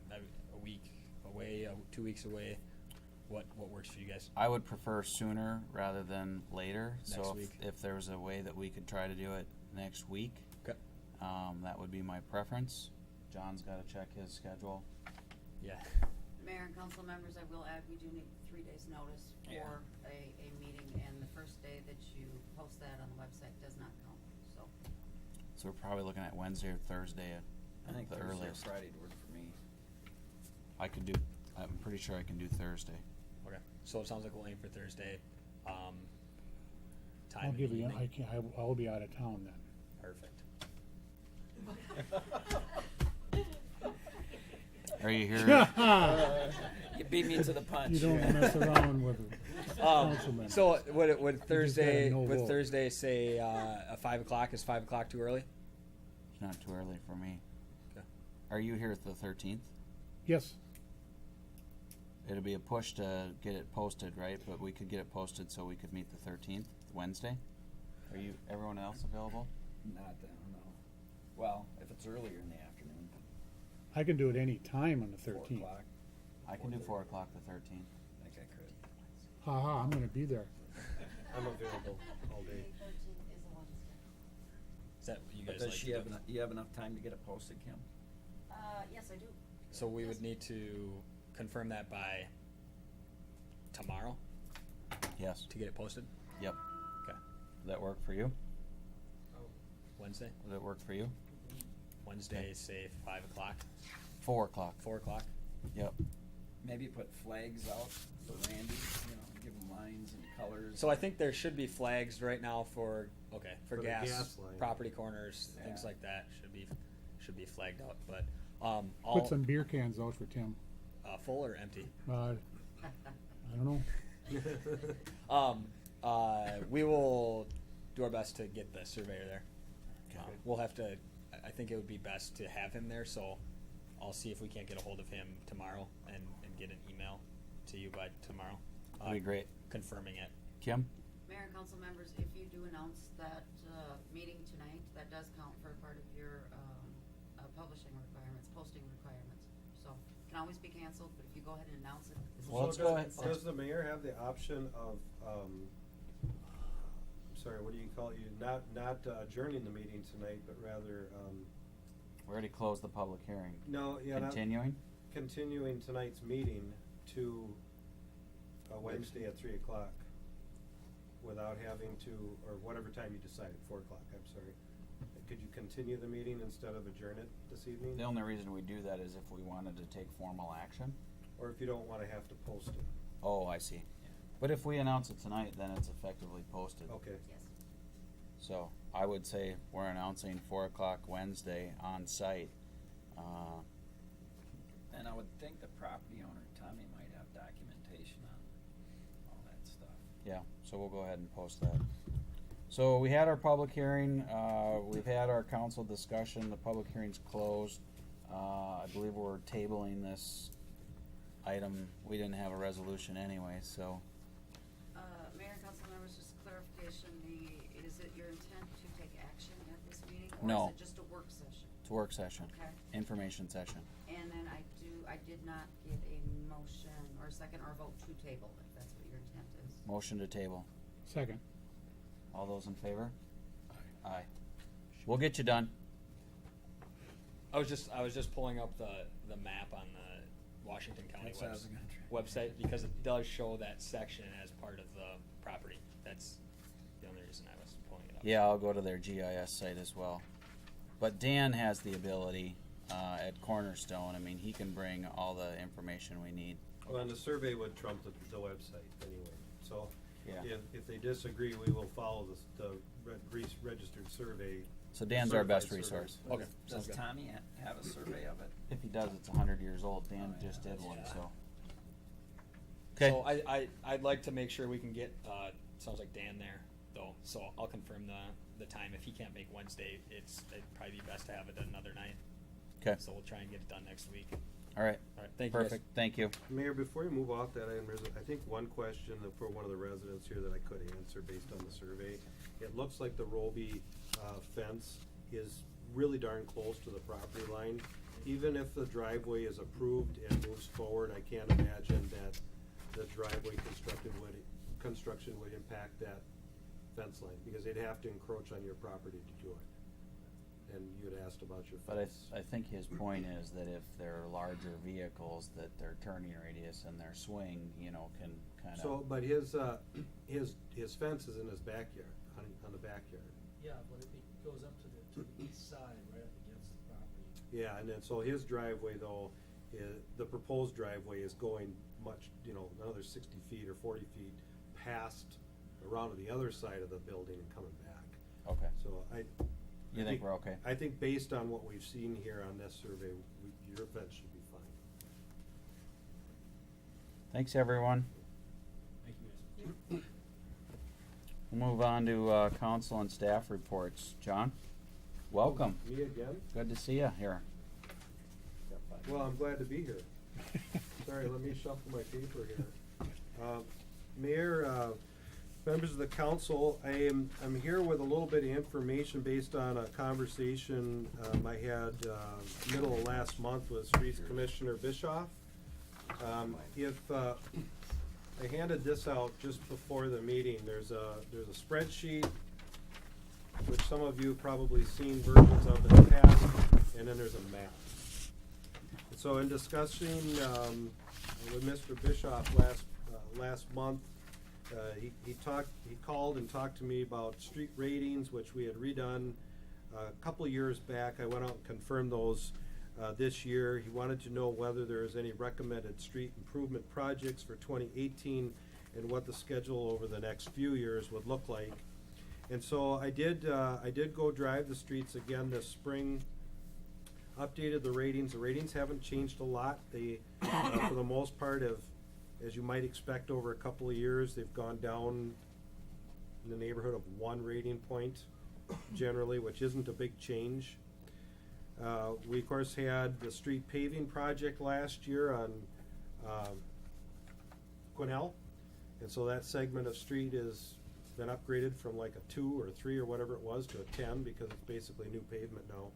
week, a away, 2 weeks away. What works for you guys? I would prefer sooner rather than later. Next So week. if there was a way that we could try to do it next week, Okay. that would be my preference. John's got to check his schedule. Yeah. Mayor and council members, I will add, we do need 3 days' notice Yeah. for a meeting, and the first day that you post that on the website does not count, so. So we're probably looking at Wednesday or Thursday at I think the Thursday or earliest. Friday'd work for me. I'm pretty sure I can do Thursday. Okay. So it sounds like we'll aim for Thursday. Time I'll in give the you, evening. I'll be out of town then. Perfect. Are you here? You beat me to the punch. You don't mess around with councilmen. So would just got a Thursday no would vote. Thursday say a 5 o'clock? Is 5 o'clock too early? It's not too early for me. Okay. Are you here the 13th? Yes, It'll be a push to get it posted, right? But we could get it posted so we could meet the 13th, Wednesday. Are you? Everyone else available? Not then, no. Well, if it's earlier in the afternoon, I can do it any time on the 4 13th. o'clock, I can do 4 o'clock the 13th. I think I could. Ha, I'm gonna be there. I'm available all day. 13th is a Wednesday. Is that what you But guys does like? she to have, do? you have enough time to get it posted, Kim? Yes, I do. So we would Yes. need to confirm that by tomorrow Yes. to get it posted. Yep. Okay. Does that work for you? Wednesday. Does that work for you? Wednesday, say 5 o'clock, 4 o'clock. 4 o'clock. Yep. Maybe put flags out for Randy, you know, give him lines and colors. So I think there should be flags right now for For the gas, gas line. property corners, things Yeah. like that should be flagged out. But all Put some beer cans out for Tim. full or empty. I don't know. We will do our best to get the surveyor there. We'll have to. I think it would be best to have him there. So I'll see if we can't get a hold of him tomorrow and get an email to you by tomorrow. That'd be great. Confirming it. Kim? Mayor and council members, if you do announce that meeting tonight, that does count for part of your publishing requirements, posting requirements. So it can always be canceled, but if you go ahead and announce it. this is Well, let's So go does- ahead. Does the mayor have the option of, I'm sorry, what do you call it? You not adjourning the meeting tonight, but rather, We already closed the public hearing. no, yeah, not Continuing? continuing tonight's meeting to Wednesday at 3 o'clock without having to, or whatever time you decided, 4 o'clock, I'm sorry. Could you continue the meeting instead of adjourn it this evening? The only reason we do that is if we wanted to take formal action. Or if you don't wanna have to post it? Oh, I see. But if we announce it tonight, then it's effectively posted. Okay. Yes. So I would say we're announcing 4 o'clock Wednesday on site. And I would think the property owner, Tommy, might have documentation on all that stuff. Yeah, so we'll go ahead and post that. So we had our public hearing, we've had our council discussion, the public hearing's closed. I believe we're tabling this item, we didn't have a resolution anyway, so. Mayor and council members, just clarification, is it your intent to take action at this meeting? No. Or is it just a work session? It's a work session, Okay. information session. And then I did not get a motion or a second or a vote to table, if that's what your intent is. Motion to table. Second. All those in favor? Aye. We'll get you done. I was just pulling up the map on the Washington County That's what I was gonna website because it does show that section as part of the property. That's the only reason I was pulling it up. Yeah, I'll go to their GIS site as well. But Dan has the ability at Cornerstone. I mean, he can bring all the information we need. Well, and the survey would trump the website anyway, so Yeah. if they disagree, we will follow the registered survey. So Dan's our best certified survey. resource. Okay. Does Sounds good. Tommy have a survey of it? If he does, it's 100 years old. Dan Oh, yeah. just did one, Yeah. so. Okay. So I'd like to make sure we can get sounds like Dan there though. So I'll confirm the time. If he can't make Wednesday, it'd probably be best to have it another night. Okay. So we'll try and get it done next week. All right. All right. Thank you. guys. Perfect. Thank you. Mayor, before you move off that item, there's, I think, one question for one of the residents here that I could answer based on the survey. It looks like the Roby fence is really darn close to the property line, even if the driveway is approved and moves forward, I can't imagine that the driveway construction would impact that fence line, because they'd have to encroach on your property to do it. And you had asked about your But fence. I think his point is that if they're larger vehicles, that their turning radius and their swing, you know, can kind of. So, but his fence is in his backyard, on the backyard. Yeah, but it goes up to the east side, right up against the property. Yeah, and then, so his driveway though, the proposed driveway is going much, another 60 feet or 40 feet past, around to the other side of the building and coming back. Okay. So You think we're okay? I think based on what we've seen here on this survey, your fence should be fine. Thanks, everyone. Thank you guys. We'll move on to council and staff reports. John, welcome. Me again? Good to see you here. Well, I'm glad to be here. Sorry, let me shuffle my paper here. Mayor, members of the council, I'm here with a little bit of information based on a conversation I had middle of last month with Streets Commissioner Bischoff. I handed this out just before the meeting. There's a spreadsheet, which some of you have probably seen versions of in the past, and then there's a map. So in discussing with Mr. Bischoff last month, he called and talked to me about street ratings, which we had redone a couple of years back. I went out and confirmed those this year. He wanted to know whether there is any recommended street improvement projects for 2018 and what the schedule over the next few years would look like. And so I did go drive the streets again this spring. Updated the ratings. The ratings haven't changed a lot. They, for the most part, have, as you might expect, over a couple of years, they've gone down in the neighborhood of 1 rating point, generally, which isn't a big change. We, of course, had the street paving project last year on Quinnell, and so that segment of street has been upgraded from like a 2 or 3 or whatever it was to a 10, because it's basically new pavement now.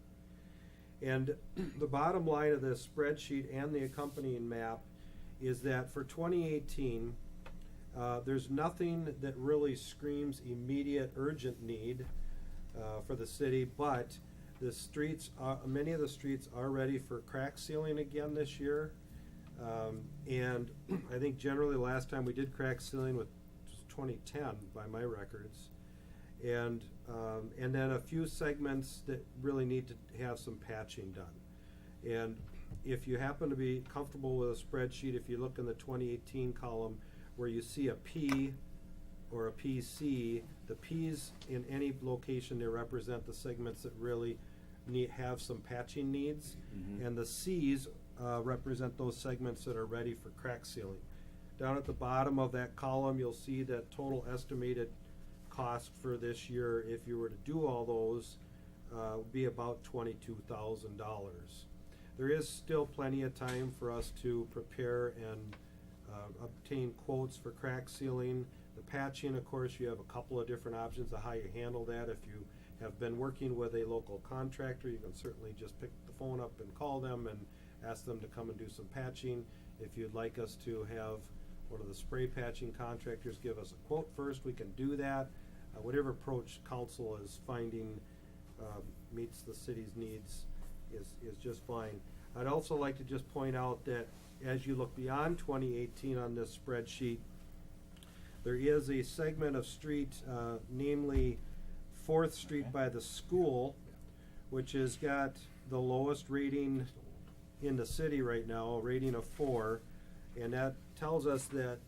And the bottom line of this spreadsheet and the accompanying map is that for 2018, there's nothing that really screams immediate urgent need for the city, but the streets, many of the streets are ready for crack sealing again this year. And I think generally last time we did crack sealing was 2010 by my records. And then a few segments that really need to have some patching done. And if you happen to be comfortable with a spreadsheet, if you look in the 2018 column where you see a P or a PC, the P's in any location, they represent the segments that really have some patching needs. Mhm. And the C's represent those segments that are ready for crack sealing. Down at the bottom of that column, you'll see that total estimated cost for this year, if you were to do all those, would be about $22,000. There is still plenty of time for us to prepare and obtain quotes for crack sealing. The patching, of course, you have a couple of different options of how you handle that. If you have been working with a local contractor, you can certainly just pick the phone up and call them and ask them to come and do some patching. If you'd like us to have one of the spray patching contractors give us a quote first, we can do that. Whatever approach council is finding meets the city's needs is just fine. I'd also like to just point out that as you look beyond 2018 on this spreadsheet, there is a segment of street, namely 4th Street by the school, which has got the lowest rating in the city right now, a rating of 4, and that tells us that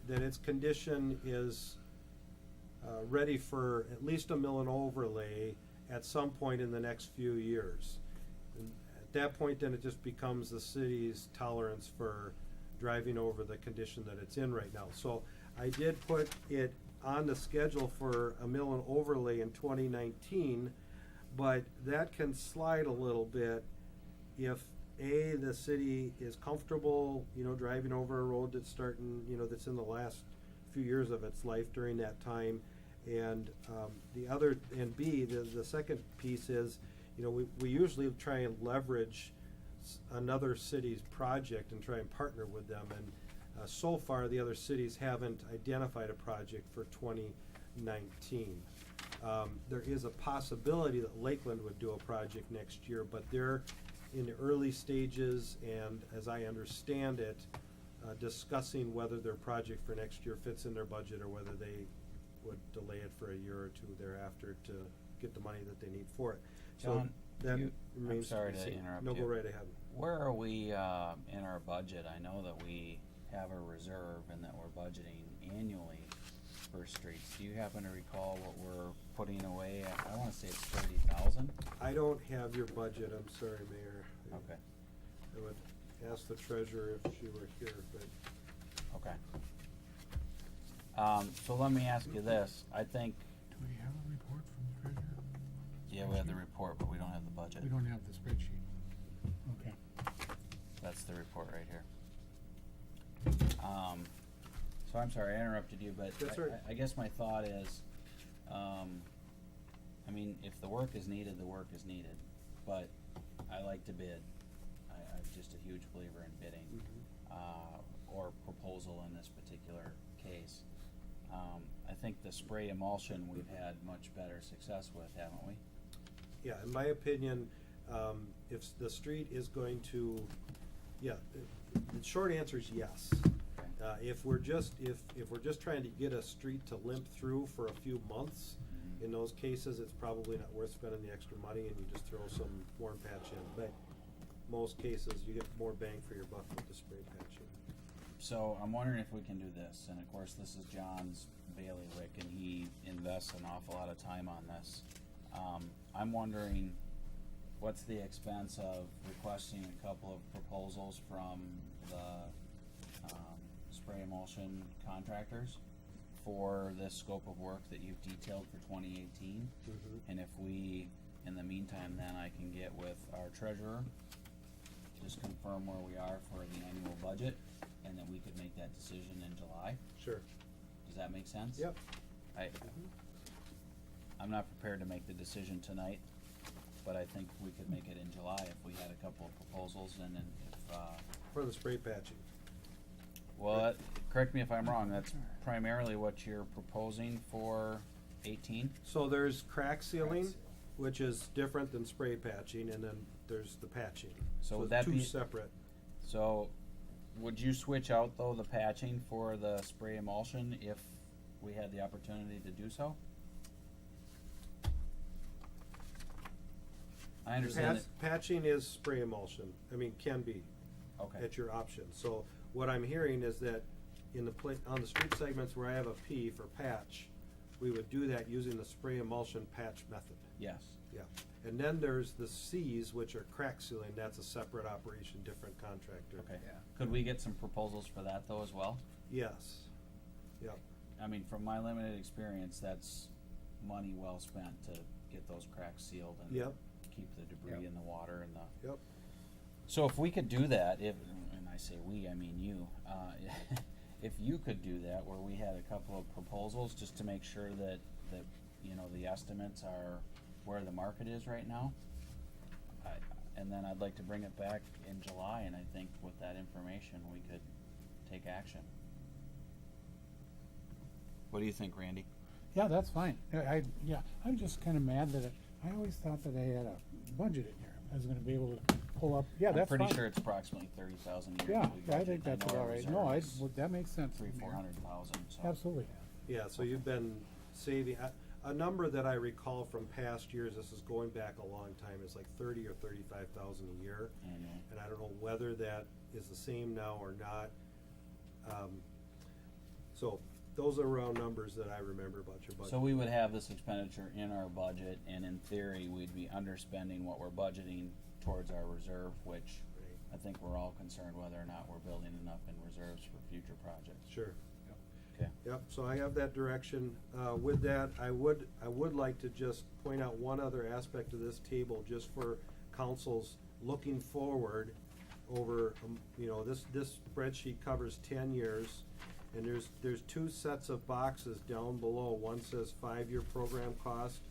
that its condition is ready for at least a mill and overlay at some point in the next few years. And at that point, then it just becomes the city's tolerance for driving over the condition that it's in right now. So I did put it on the schedule for a mill and overlay in 2019, but that can slide a little bit if the city is comfortable, driving over a road that's starting, that's in the last few years of its life during that time. And B, the second piece is you know, we usually try and leverage another city's project and try and partner with them, and so far, the other cities haven't identified a project for 2019. There is a possibility that Lakeland would do a project next year, but they're in the early stages, and as I understand it, discussing whether their project for next year fits in their budget or whether they would delay it for a year or two thereafter to get the money that they need for it. John, so that I'm remains sorry be to seen. interrupt No, you. go right ahead. Where are we in our budget? I know that we have a reserve and that we're budgeting annually for streets. Do you happen to recall what we're putting away? I want to say it's 30,000. I don't have your budget, I'm sorry, Mayor. Okay. I would ask the treasurer if she were here, but Okay. So let me ask you this. I think, Do we have a report from the treasurer? yeah, we have the report, but we don't have the budget. We don't have the spreadsheet. Okay. That's the report right here. So I'm sorry, I interrupted you, but That's all right. I guess my thought is, I mean, if the work is needed, the work is needed, but I like to bid. I'm just a huge believer in bidding, or proposal in this particular case. I think the spray emulsion we've had much better success with, haven't we? yeah, in my opinion, if the street is going to, yeah, the short answer is yes. Okay. If we're just trying to get a street to limp through for a few months, in those cases, it's probably not worth spending the extra money, and you just throw some worn patch in. But most cases, you get more bang for your buck with the spray patching. So I'm wondering if we can do this, and of course this is John's bailiwick, and he invests an awful lot of time on this. I'm wondering, what's the expense of requesting a couple of proposals from the spray emulsion contractors for this scope of work that you've detailed for 2018? And if we, in the meantime, then I can get with our treasurer, just confirm where we are for the annual budget, and then we could make that decision in July. Sure. Does that make sense? Yep. I'm not prepared to make the decision tonight, but I think we could make it in July if we had a couple of proposals, and then if, For the spray patching. well, correct me if I'm wrong, that's primarily what you're proposing for 18? So there's crack sealing, which is different than spray patching, and then there's the patching. So would it's that two be- separate. So, would you switch out though the patching for the spray emulsion if we had the opportunity to do so? I understand Patching is spray emulsion. I mean, can be Okay. at your option. So what I'm hearing is that in the on the street segments where I have a P for patch, we would do that using the spray emulsion patch method. Yes. Yeah. And then there's the Cs, which are crack sealing. That's a separate operation, different contractor. Okay. Could we get some proposals for that though as well? Yes. Yep. I mean, from my limited experience, that's money well spent to get those cracks sealed and Yep. keep the debris Yep. in the water and the. Yep. So if we could do that, and I say we, I mean you, if you could do that, where we had a couple of proposals just to make sure that you know the estimates are where the market is right now, and then I'd like to bring it back in July, and I think with that information we could take action. What do you think, Randy? Yeah, that's fine. I'm just kinda mad that I always thought that I had a budget in here. I was gonna be able to pull up, yeah, that's fine. I'm pretty sure it's approximately 30,000 a year. Yeah, that we I budget. think that's know about our right. No, reserve is that makes sense. 300,000-400,000. So. Absolutely. Yeah, so you've been saving, a number that I recall from past years, this is going back a long time, is like 30 or 35,000 a year. Annually. And I don't know whether that is the same now or not. So those are round numbers that I remember about your budget. So we would have this expenditure in our budget, and in theory, we'd be underspending what we're budgeting towards our reserve, which Right. I think we're all concerned whether or not we're building enough in reserves for future projects. Sure. Okay. Yep, so I have that direction. With that, I would like to just point out one other aspect of this table, just for councils looking forward over, this spreadsheet covers 10 years, and there's two sets of boxes down below. One says 5-year program cost,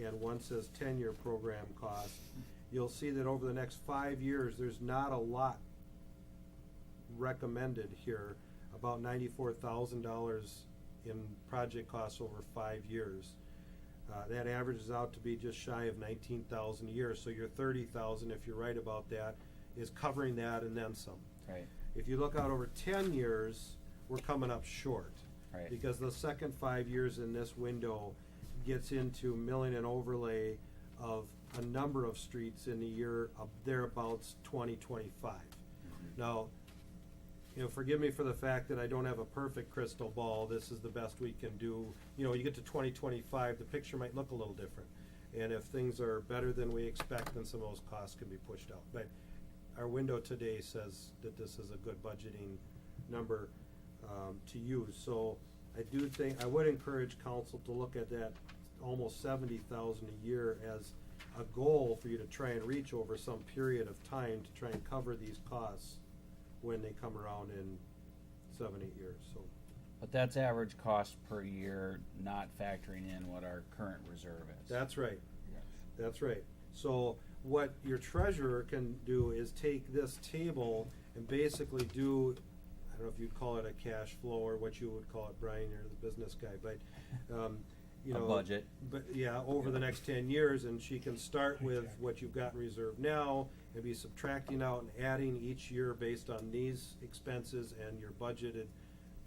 and one says 10-year program cost, you'll see that over the next 5 years, there's not a lot recommended here, about $94,000 in project costs over 5 years. That averages out to be just shy of $19,000 a year, so your $30,000, if you're right about that, is covering that and then some. Right. If you look out over 10 years, we're coming up short. Right. Because the second 5 years in this window gets into milling and overlay of a number of streets in the year of thereabouts 2025. Now, forgive me for the fact that I don't have a perfect crystal ball. This is the best we can do. You get to 2025, the picture might look a little different. And if things are better than we expect, then some of those costs can be pushed out. But our window today says that this is a good budgeting number to use. So I do think, I would encourage council to look at that almost $70,000 a year as a goal for you to try and reach over some period of time to try and cover these costs when they come around in 7-8 years. So But that's average cost per year, not factoring in what our current reserve is. that's right. That's right. So what your treasurer can do is take this table and basically do, I don't know if you'd call it a cash flow or what you would call it, Brian, you're the business guy, but A budget. But yeah, over the next 10 years, and she can start with what you've got in reserve now and be subtracting out and adding each year based on these expenses and your budgeted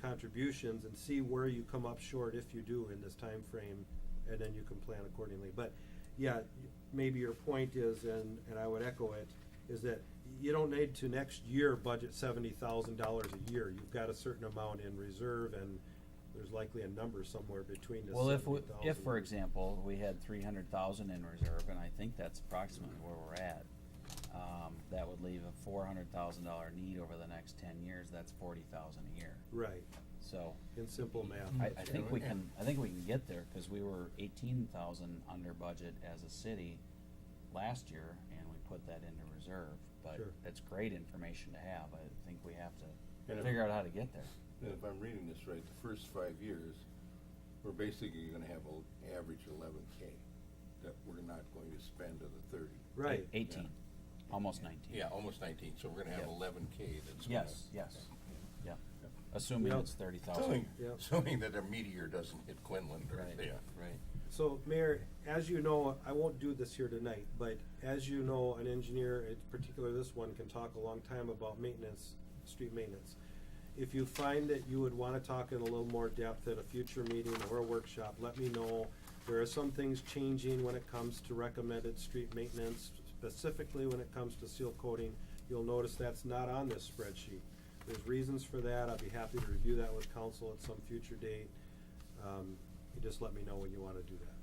contributions and see where you come up short if you do in this time frame, and then you can plan accordingly. But yeah, maybe your point is, and I would echo it, is that you don't need to next year budget $70,000 a year. You've got a certain amount in reserve, and there's likely a number somewhere between the Well, if, 70,000. if for example, we had 300,000 in reserve, and I think that's approximately where we're at, that would leave a $400,000 need over the next 10 years. That's 40,000 a year. Right, So in simple math. I think we can. I think we can get there because we were 18,000 under budget as a city last year, and we put that into reserve. But Sure. it's great information to have. I think we have to And if- figure out how to get there. And if I'm reading this right, the first 5 years, we're basically gonna have an average 11K that we're not going to spend of the 30. Right. 18, almost 19. Yeah, almost 19, so we're gonna have Yep. 11K that's gonna. Yes. Yes. Yeah. Assuming Yep. it's 30,000. Assuming, Yep. assuming that a meteor doesn't hit Quinlan or, Right. yeah. Right. So, Mayor, as you know, I won't do this here tonight, but as you know, an engineer, in particular this one, can talk a long time about maintenance, street maintenance. If you find that you would want to talk in a little more depth at a future meeting or a workshop, let me know. There are some things changing when it comes to recommended street maintenance, specifically when it comes to seal coating. You'll notice that's not on this spreadsheet. There's reasons for that. I'd be happy to review that with council at some future date. You just let me know when you want to do that.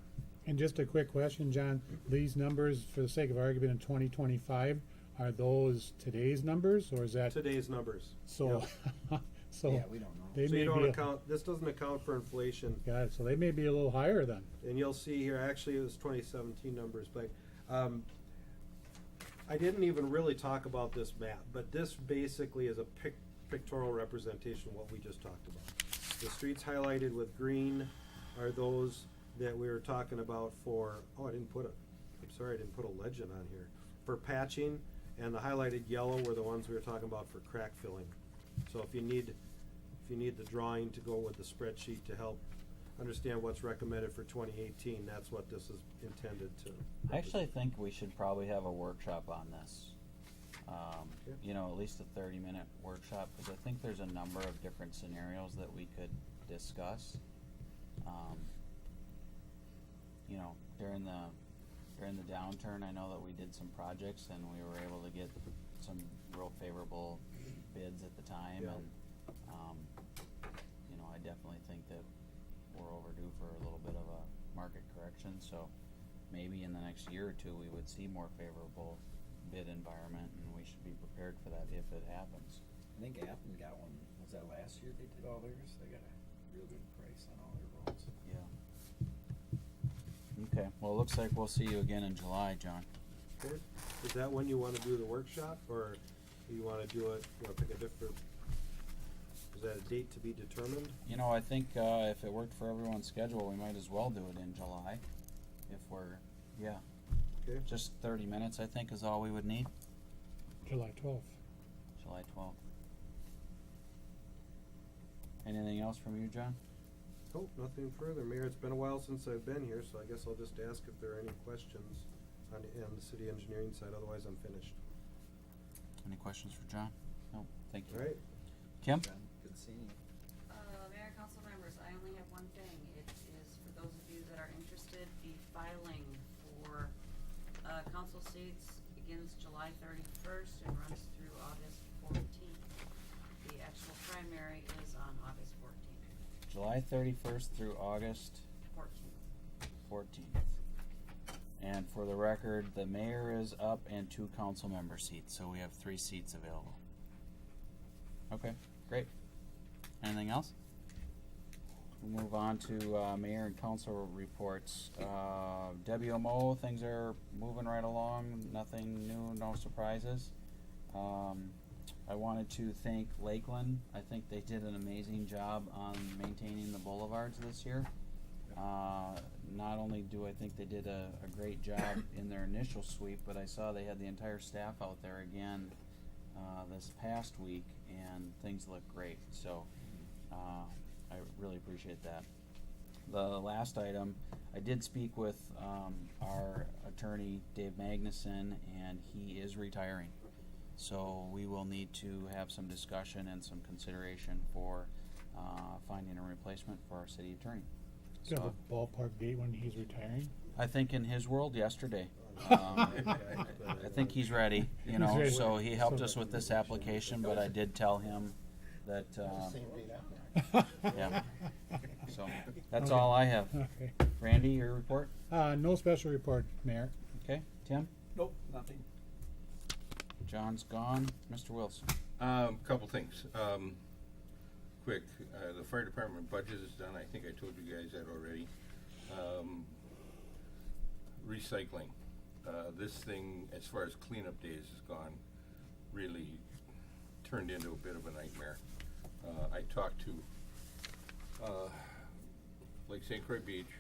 And just a quick question, John, these numbers, for the sake of argument, in 2025, are those today's numbers, or is that? Today's numbers. So, so. Yeah, we don't know. They So may you don't be, account, this doesn't account for inflation. got it, so they may be a little higher then. And you'll see here, actually it was 2017 numbers, but I didn't even really talk about this map, but this basically is a pictorial representation of what we just talked about. The streets highlighted with green are those that we were talking about for, I'm sorry, I didn't put a legend on here, for patching, and the highlighted yellow were the ones we were talking about for crack filling. So if you need the drawing to go with the spreadsheet to help understand what's recommended for 2018, that's what this is intended to. I actually think we should probably have a workshop on this. Okay. At least a 30-minute workshop, because I think there's a number of different scenarios that we could discuss. During the downturn, I know that we did some projects and we were able to get some real favorable bids at the time, Yeah. and I definitely think that we're overdue for a little bit of a market correction. So maybe in the next year or two we would see more favorable bid environment, and we should be prepared for that if it happens. I think Athens got one, was that last year they did all theirs? They got a real good price on all their roads. Yeah. Okay, well, it looks like we'll see you again in July, John. Okay. Is that when you want to do the workshop, or you want to do it, pick a different, is that a date to be determined? I think if it worked for everyone's schedule, we might as well do it in July. if we're, yeah. Okay. Just 30 minutes, I think, is all we would need. July 12th. July 12th. Anything else from you, John? Oh, nothing further, Mayor. It's been a while since I've been here, so I guess I'll just ask if there are any questions on the city engineering side. Otherwise, I'm finished. Any questions for John? No, thank you. All right. Kim? John, good seeing you. Mayor, council members, I only have one thing. It is for those of you that are interested, the filing for council seats begins July 31st and runs through August 14th. The actual primary is on August 14th. July 31st through August 14th. And for the record, the mayor is up and 2 council member seats, so we have 3 seats available. Okay, great. Anything else? We'll move on to mayor and council reports. WMO, things are moving right along. Nothing new, no surprises. I wanted to thank Lakeland. I think they did an amazing job on maintaining the boulevards this year. Not only do I think they did a great job in their initial sweep, but I saw they had the entire staff out there again this past week, and things look great. So I really appreciate that. The last item, I did speak with our attorney, Dave Magnuson, and he is retiring. So we will need to have some discussion and some consideration for finding a replacement for our city attorney. Do you have a ballpark date when he's retiring? I think in his world, yesterday. I think he's ready, you know, ready. so he helped us with this application, but I did tell him that, yeah. So, that's Okay. all I have. Okay. Randy, your report? No special report, Mayor. Okay, Tim? Nope, nothing. John's gone. Mr. Wilson? Couple things. Quick, the fire department budget is done. I think I told you guys that already. Recycling. This thing, as far as cleanup days has gone, really turned into a bit of a nightmare. I talked to Lake St. Croix Beach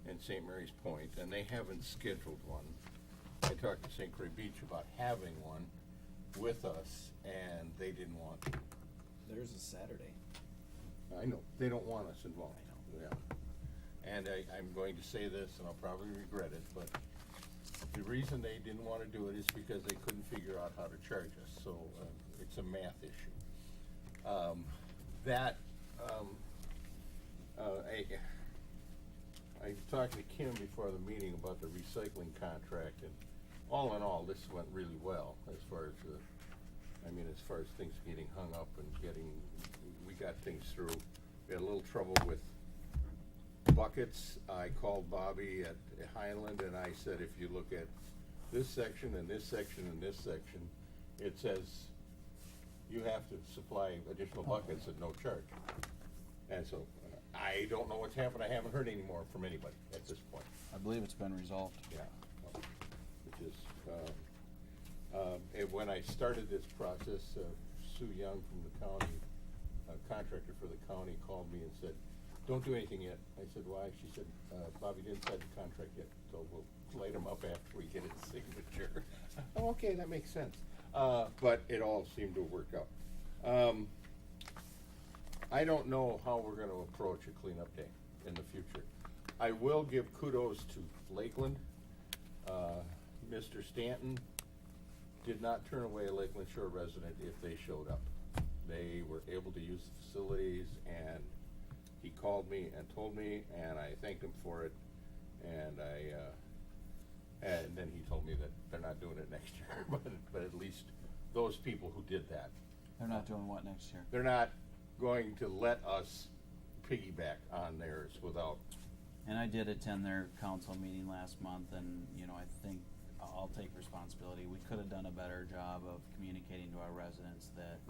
and St. Mary's Point, and they haven't scheduled one. I talked to St. Croix Beach about having one with us, and they didn't want to. There's a Saturday. I know, they don't want us involved. Yeah. And I'm going to say this, and I'll probably regret it, but the reason they didn't want to do it is because they couldn't figure out how to charge us, so it's a math issue. I talked to Kim before the meeting about the recycling contract, and all in all, this went really well as far as as far as things getting hung up and we got things through. We had a little trouble with buckets. I called Bobby at Highland and I said, if you look at this section and this section and this section, it says you have to supply additional buckets at no charge. And so I don't know what's happened. I haven't heard any more from anybody at this point. I believe it's been resolved. Yeah, which is, when I started this process, Sue Young from the county, a contractor for the county, called me and said, don't do anything yet. I said, why? She said, Bobby didn't sign the contract yet, so we'll light him up after we get his signature. Oh, okay, that makes sense. But it all seemed to work out. I don't know how we're gonna approach a cleanup day in the future. I will give kudos to Lakeland. Mr. Stanton did not turn away a Lakeland Shore resident if they showed up. They were able to use the facilities, and he called me and told me, and I thanked him for it. And and then he told me that they're not doing it next year, but at least those people who did that. They're not doing what next year? They're not going to let us piggyback on theirs without. And I did attend their council meeting last month, and, you know, I think I'll take responsibility. We could have done a better job of communicating to our residents that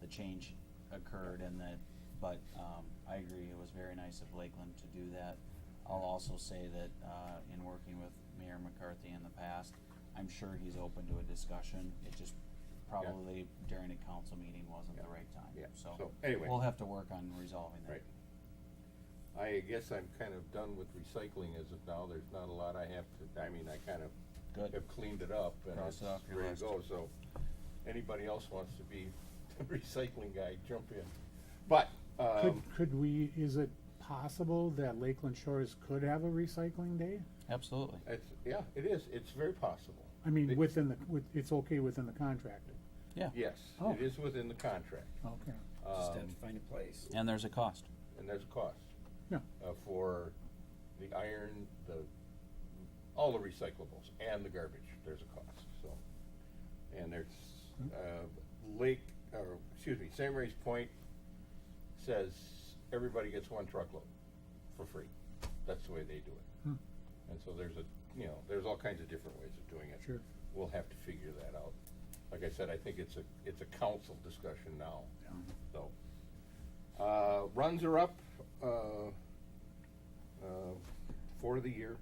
the change occurred and that, but I agree, it was very nice of Lakeland to do that. I'll also say that in working with Mayor McCarthy in the past, I'm sure he's open to a discussion. It just probably during a council meeting wasn't the right time. Yeah. So So, anyway. we'll have to work on resolving that. Right. I guess I'm kind of done with recycling as of now. There's not a lot I have to, I mean, I kind of Good. have cleaned it up and Cross it's it off your ready list. to go, so anybody else wants to be the recycling guy, jump in. But, Could we, is it possible that Lakeland Shores could have a recycling day? Absolutely. yeah, it is. It's very possible. I mean, The- it's okay within the contract? Yeah. Yes, Oh. it is within the contract. Okay, Just have to find a place. And there's a cost. And there's a cost. yeah. For the iron, all the recyclables and the garbage, there's a cost, so. And there's, St. Mary's Point says everybody gets one truckload for free. That's the way they do it. Hmm. And so there's all kinds of different ways of doing it. Sure. We'll have to figure that out. Like I said, I think it's a council discussion now, so. Runs are up, for the year.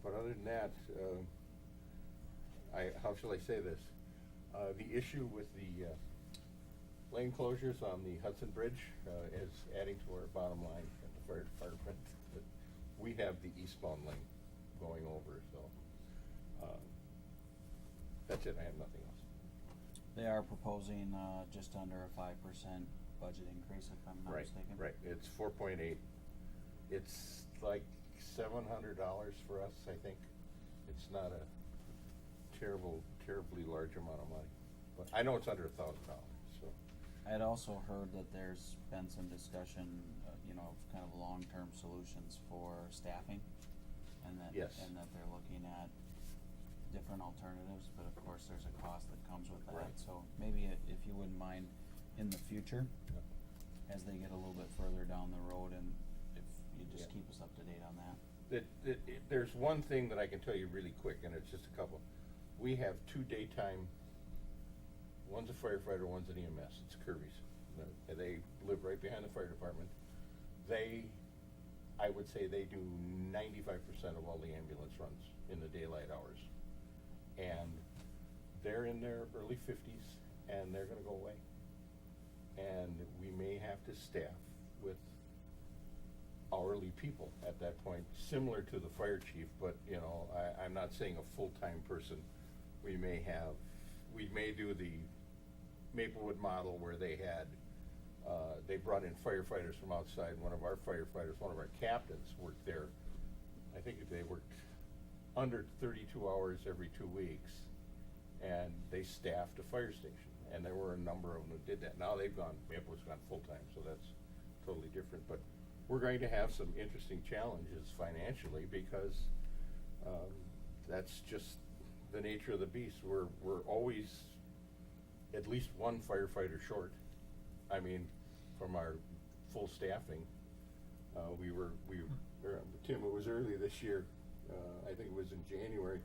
But other than that, how shall I say this? The issue with the lane closures on the Hudson Bridge is adding to our bottom line at the fire department. But we have the eastbound lane going over, so that's it. I have nothing else. They are proposing just under a 5% budget increase, if I'm not mistaken. Right. It's 4.8. It's like $700 for us, I think. It's not a terribly large amount of money, but I know it's under $1,000. So I had also heard that there's been some discussion, of kind of long-term solutions for staffing, and that Yes. they're looking at different alternatives, but of course there's a cost that comes with that. Right. So maybe if you wouldn't mind in the future, as they get a little bit further down the road, and if you just Yeah. keep us up to date on that. There's one thing that I can tell you really quick, and it's just a couple. We have 2 daytime. One's a firefighter, one's an EMS. It's Kirby's. They live right behind the fire department. I would say they do 95% of all the ambulance runs in the daylight hours. And they're in their early 50s, and they're gonna go away. And we may have to staff with hourly people at that point, similar to the fire chief, but, I'm not saying a full-time person. We may do the Maplewood model where they brought in firefighters from outside. One of our captains worked there. I think they worked under 32 hours every 2 weeks, and they staffed a fire station. And there were a number of them who did that. Now Maplewood's gone full-time, so that's totally different. But we're going to have some interesting challenges financially because that's just the nature of the beast. We're always at least one firefighter short. I mean, from our full staffing, Tim, it was early this year. I think it was in January.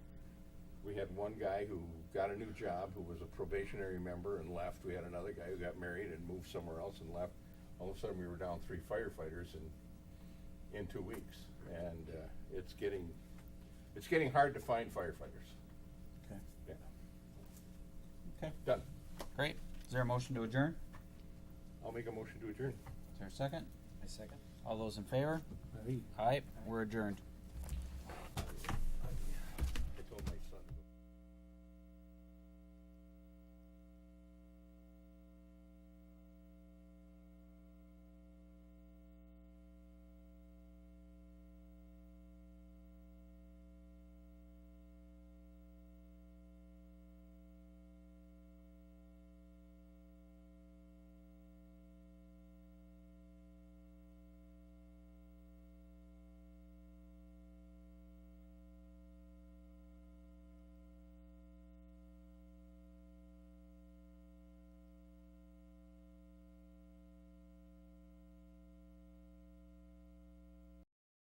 We had one guy who got a new job, who was a probationary member and left. We had another guy who got married and moved somewhere else and left. All of a sudden, we were down 3 firefighters in 2 weeks, and it's getting hard to find firefighters. Okay. Yeah. Okay. Done. Great. Is there a motion to adjourn? I'll make a motion to adjourn. Is there a second? I second. All those in favor? Aye. We're adjourned.